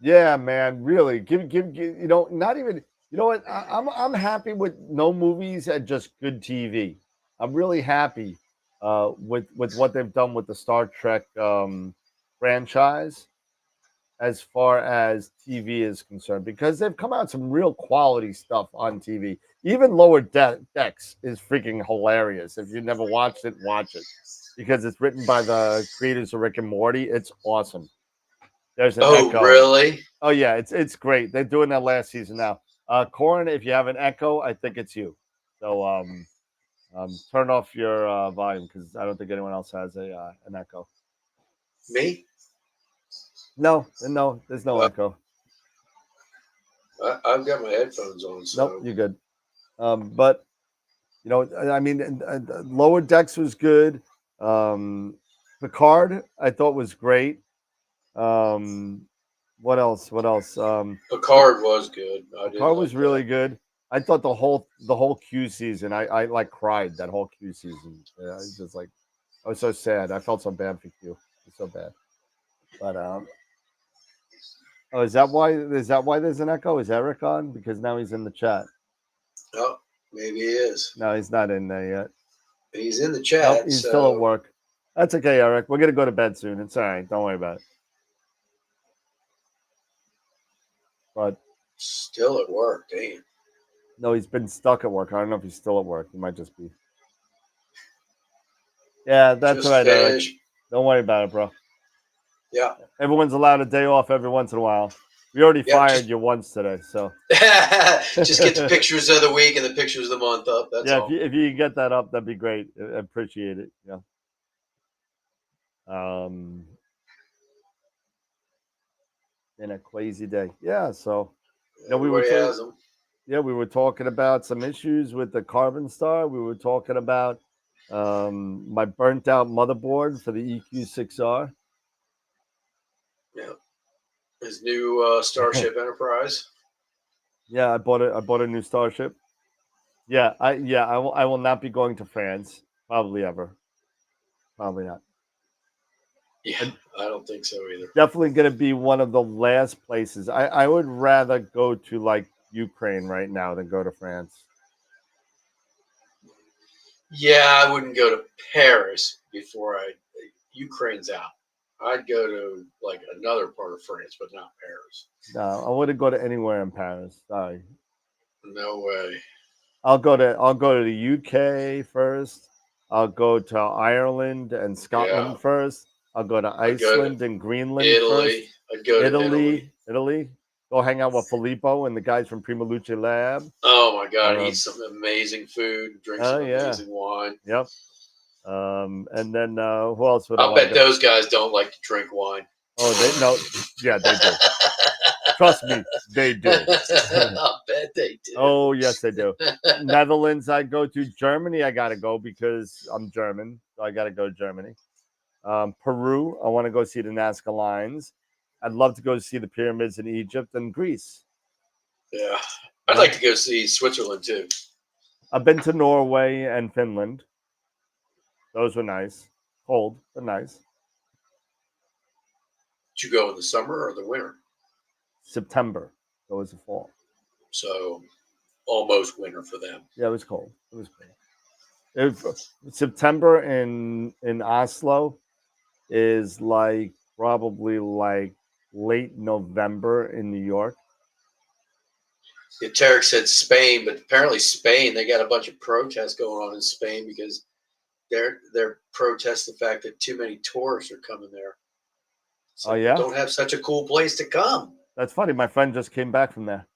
Yeah, man, really. Give you know, not even, you know what? I'm happy with no movies and just good TV. I'm really happy with what they've done with the Star Trek franchise as far as TV is concerned, because they've come out some real quality stuff on TV. Even Decks is freaking hilarious. If you never watched it, watch it, because it's written by the creators of Rick and Morty. It's awesome. There's an Oh, echo. really? Oh yeah, it's great. They're doing that last season now. Corin, if you have an echo, I think it's you. So turn off your volume, because I don't think anyone else has an echo. Me? No, there's no echo. I've got my headphones on, so Nope, you're good. But you know, I mean, Lower Decks was good. Picard, I thought was great. What else? What else? Picard was good. I did Picard like was really that. good. I thought the whole Q season, I like cried that whole Q season. I was just like, I was so sad. I felt so bad for Q. It was so bad. But oh, is that why there's an echo? Is Eric on? Because now he's in the chat. Oh, maybe he is. No, he's not in there yet. He's in the Nope, chat. he's so still at work. That's okay, Eric. We're gonna go to bed soon. It's all right. Don't worry about it. But still at work. Damn. no, he's been stuck at work. I don't know if he's still at work. He might just be. Yeah, that's Just right, Eric. finished. Don't worry about it, bro. Yeah. Everyone's allowed a day off every once in a while. We already fired you once today, so just get the pictures of the week and the pictures of the month up. That's all. if you get that up, that'd be great. I appreciate it. Yeah. In a crazy day. Yeah. So Everybody has them. Yeah, we were talking about some issues with the CarbonStar. We were talking about my burnt out motherboard for the Eq6r. Yeah. His new Starship Enterprise. Yeah, I bought a new Starship. Yeah, I will not be going to France probably ever. Probably not. Yeah, I don't think so either. Definitely going to be one of the last places. I would rather go to like Ukraine right now than go to France. Yeah, I wouldn't go to Paris before Ukraine's out. I'd go to like another part of France, but not Paris. No, I wouldn't go to anywhere in Paris. Sorry. No way. I'll go to the UK first. I'll go to Ireland and Scotland first. I'll go to Iceland and Greenland Italy. first. I'd go to Italy. Go hang out with Filippo and the guys from Prima Luce Lab. Oh my God! Eat some amazing food, drink some amazing wine. Yep. And then who else would I bet those guys don't like to drink wine. Oh, they do. Trust me, they do. I bet they do. Oh, yes, they do. Netherlands, I go to. Germany, I gotta go because I'm German, so I gotta go to Germany. Peru, I want to go see the Nazca lines. I'd love to go see the pyramids in Egypt and Greece. Yeah, I'd like to go see Switzerland too. I've been to Norway and Finland. Those were nice. Cold, but nice. Did you go in the summer or the winter? September. It was the fall. So almost winter for them. Yeah, it was cold. It was cold. September in Oslo is like probably like late November in New York. Yeah, Tarek said Spain, but apparently Spain, they got a bunch of protests going on in Spain because they're protesting the fact that too many tourists are coming there. So don't have such a cool place to come. That's funny. My friend just came back from there.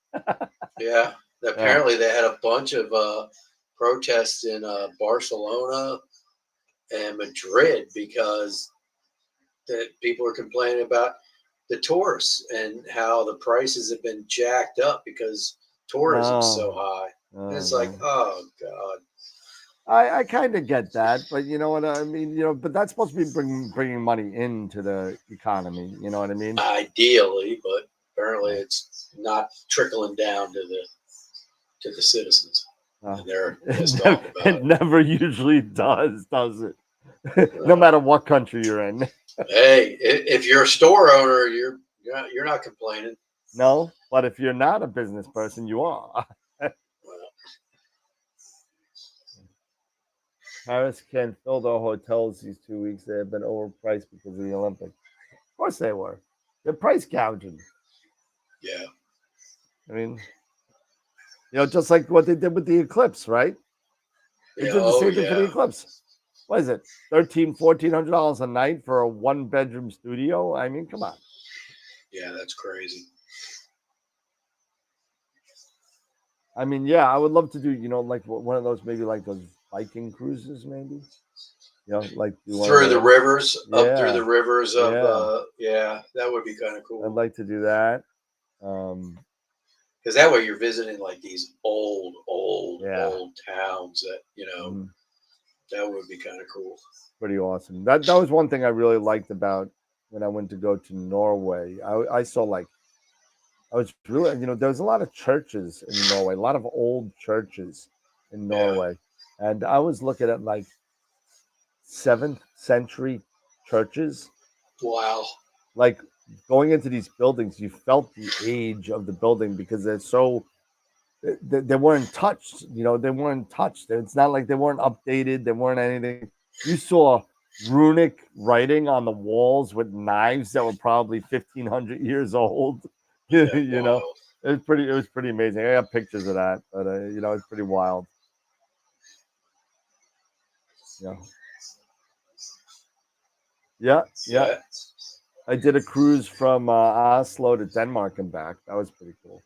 Yeah. Apparently they had a bunch of protests in Barcelona and Madrid because people are complaining about the tourists and how the prices have been jacked up because tourism's so high. And it's like, oh God. I kind of get that, but you know what I mean. But that's supposed to be bringing money into the economy. You know what I mean? Ideally, but apparently it's not trickling down to the citizens. And they're pissed off about it. It never usually does it? No matter what country you're in. Hey, if you're a store owner, you're not complaining. No, but if you're not a business person, you are. Paris can't fill their hotels these 2 weeks. They have been overpriced because of the Olympics. Of course they were. They're price gouging. Yeah. I mean, just like what they did with the eclipse, right? They did the same thing for the eclipse. What is it? $1,400 a night for a 1-bedroom studio? I mean, come on. Yeah, that's crazy. I mean, yeah, I would love to do, like one of those, maybe like those Viking cruises, maybe. Like through the rivers, up through Yeah. the rivers of, Yeah. that would be kind of cool. I'd like to do that. Because that way you're visiting like these old towns that, that would be kind of cool. Pretty awesome. That was one thing I really liked about when I went to go to Norway. I saw I was really, there's a lot of churches in Norway, a lot of old churches in Norway. Yeah. And I was looking at like 7th century churches. Wow. Like going into these buildings, you felt the age of the building because they're so, they weren't touched, they weren't touched. It's not like they weren't updated. They weren't anything. You saw runic writing on the walls with knives that were probably 1,500 years old. Yeah, it was pretty amazing. I got pictures of that, but it's pretty wild. Yeah. I did a cruise from Oslo to Denmark and back. That was pretty cool.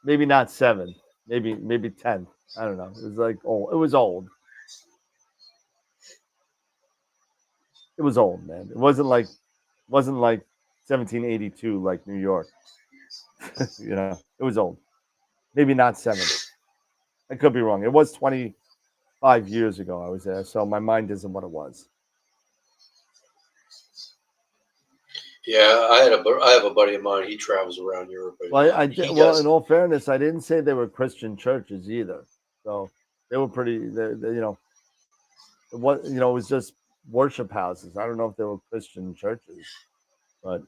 Maybe not 7, maybe 10. I don't know. It was like old. It was old. It was old, man. It wasn't like 1782 like New York. It was old. Maybe not 7. I could be wrong. It was 25 years ago I was there, so my mind isn't what it was. Yeah, I have a buddy of mine. He travels around Europe. Well, I did. Well, in all fairness, I didn't say they were Christian churches either. So they were pretty. It was just worship houses. I don't know if they were Christian churches, but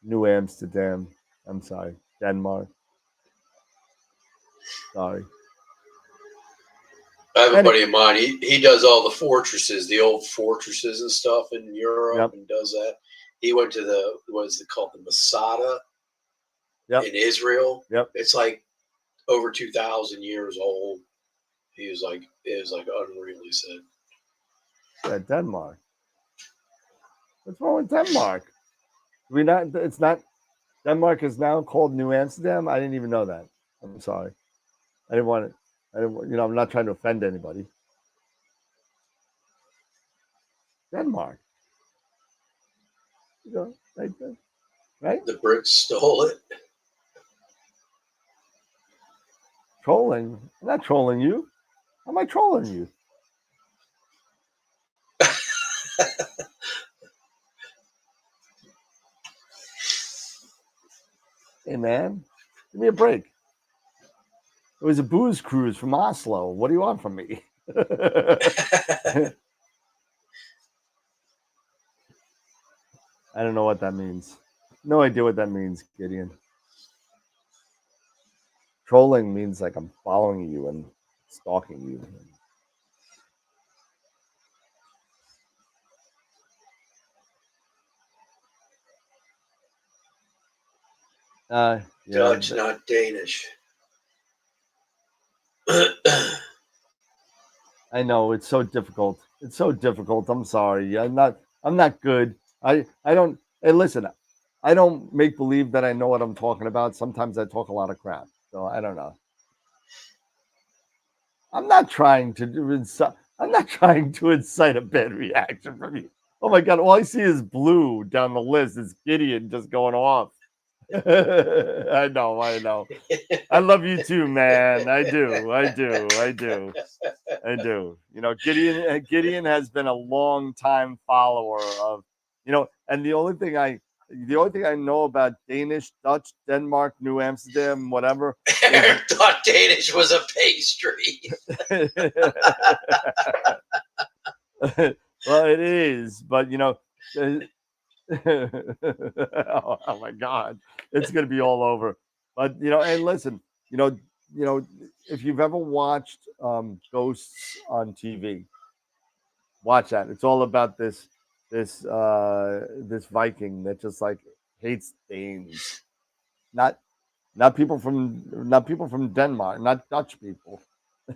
New Amsterdam. I'm sorry, Denmark. Sorry. I have a buddy of mine. He does all the fortresses, the old fortresses and stuff in Europe, and does that. He went to what is it called, the Masada in Israel. Yep. It's like over 2,000 years old. It was like unreal, he said. Yeah, Denmark. What's wrong with Denmark? Denmark is now called New Amsterdam. I didn't even know that. I'm sorry. I didn't want it. I'm not trying to offend anybody. Denmark. Right? The Brits stole it. Trolling? I'm not trolling you. How am I trolling you? Hey, man. Give me a break. It was a booze cruise from Oslo. What do you want from me? I don't know what that means. No idea what that means, Gideon. Trolling means like I'm following you and stalking you. Dutch, not Danish. I know it's so difficult. It's so difficult. I'm sorry. I'm not good. I don't. Hey, listen. I don't make believe that I know what I'm talking about. Sometimes I talk a lot of crap. So I don't know. I'm not trying to incite a bad reaction from you. Oh my God! All I see is blue down the list. It's Gideon just going off. I know. I love you too, man. I do. Gideon has been a long time follower of, and the only thing I know about Danish, Dutch, Denmark, New Amsterdam, whatever. Eric thought Danish was a pastry. Well, it is, but oh my God, it's gonna be all over. But and listen, if you've ever watched Ghosts on TV, watch that. It's all about this Viking that just like hates Danes, not people from Denmark, not Dutch people.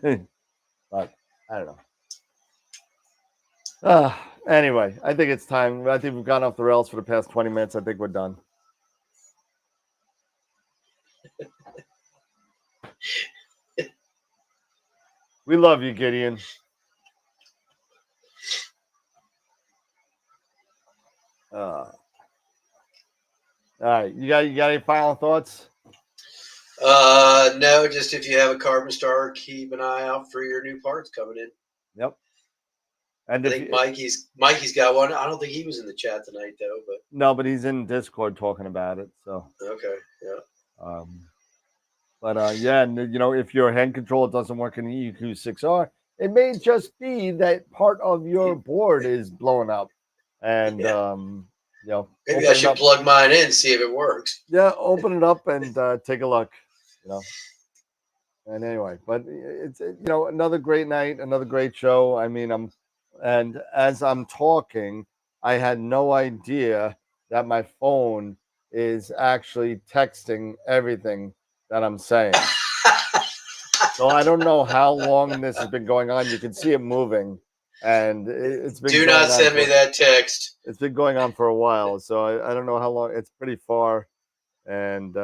But I don't know. Anyway, I think it's time. I think we've gone off the rails for the past 20 minutes. I think we're done. We love you, Gideon. All right, you got any final thoughts? No, just if you have a CarbonStar, keep an eye out for your new parts coming in. Yep. And I think Mikey's got one. I don't think he was in the chat tonight though, but no, but he's in Discord talking about it. So okay, yeah. But yeah, and if your hand controller doesn't work in the Eq6r, it may just be that part of your board is blowing up, and Yeah. Maybe open I should plug mine in, see if it works. Yeah, open it up and take a look. And anyway, but it's another great night, another great show. I mean, and as I'm talking, I had no idea that my phone is actually texting everything that I'm saying. So I don't know how long this has been going on. You can see it moving, and it's been. Do not send me that text. It's been going on for a while, so I don't know how long. It's pretty far, and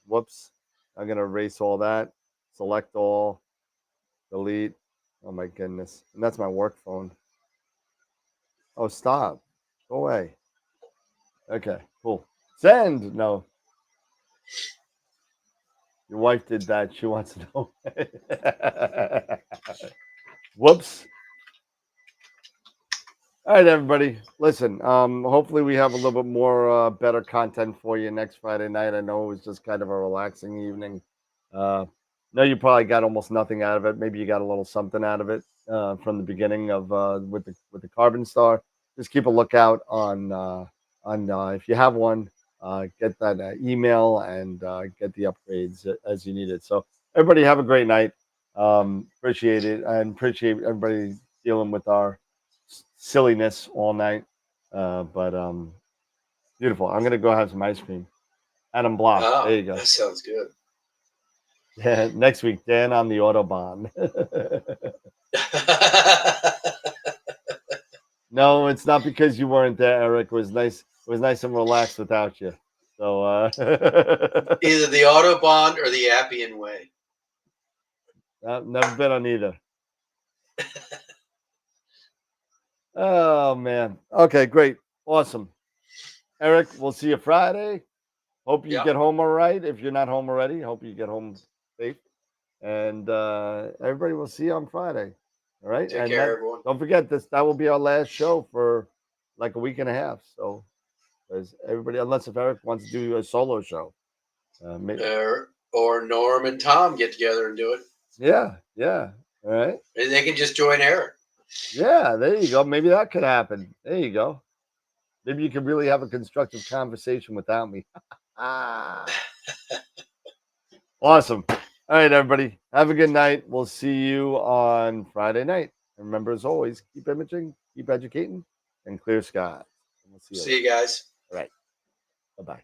whoops, I'm gonna erase all that. Select all, delete. Oh my goodness, and that's my work phone. Oh, stop, go away. Okay, cool. Send. No, your wife did that. She wants to know. Whoops. All right, everybody. Listen, hopefully we have a little bit more better content for you next Friday night. I know it was just kind of a relaxing evening. No, you probably got almost nothing out of it. Maybe you got a little something out of it from the beginning of with the CarbonStar. Just keep a lookout on if you have one, get that email and get the upgrades as you need it. So everybody have a great night. Appreciate it, and appreciate everybody dealing with our silliness all night. But beautiful. I'm gonna go have some ice cream. Adam Block. Oh, there you go. That sounds good. Yeah, next week, Dan on the Autobahn. No, it's not because you weren't there, Eric. It was nice. It was nice and relaxed without you. So either the Autobahn or the Appian Way. I've never been on either. Oh man. Okay, great. Awesome. Eric, we'll see you Friday. Hope you get home all right. If you're not home already, hope you get home safe. And everybody will see you on Friday. All right. Take care, everyone. Don't forget this. That will be our last show for like a week and a half. So, because everybody, unless if Eric wants to do a solo show, or Norm and Tom get together and do it. Yeah. All right. And they can just join Eric. Yeah. There you go. Maybe that could happen. There you go. Maybe you can really have a constructive conversation without me. Awesome. All right, everybody. Have a good night. We'll see you on Friday night. And remember, as always, keep imaging, keep educating, and clear skies. We'll see you guys. All right. Bye-bye.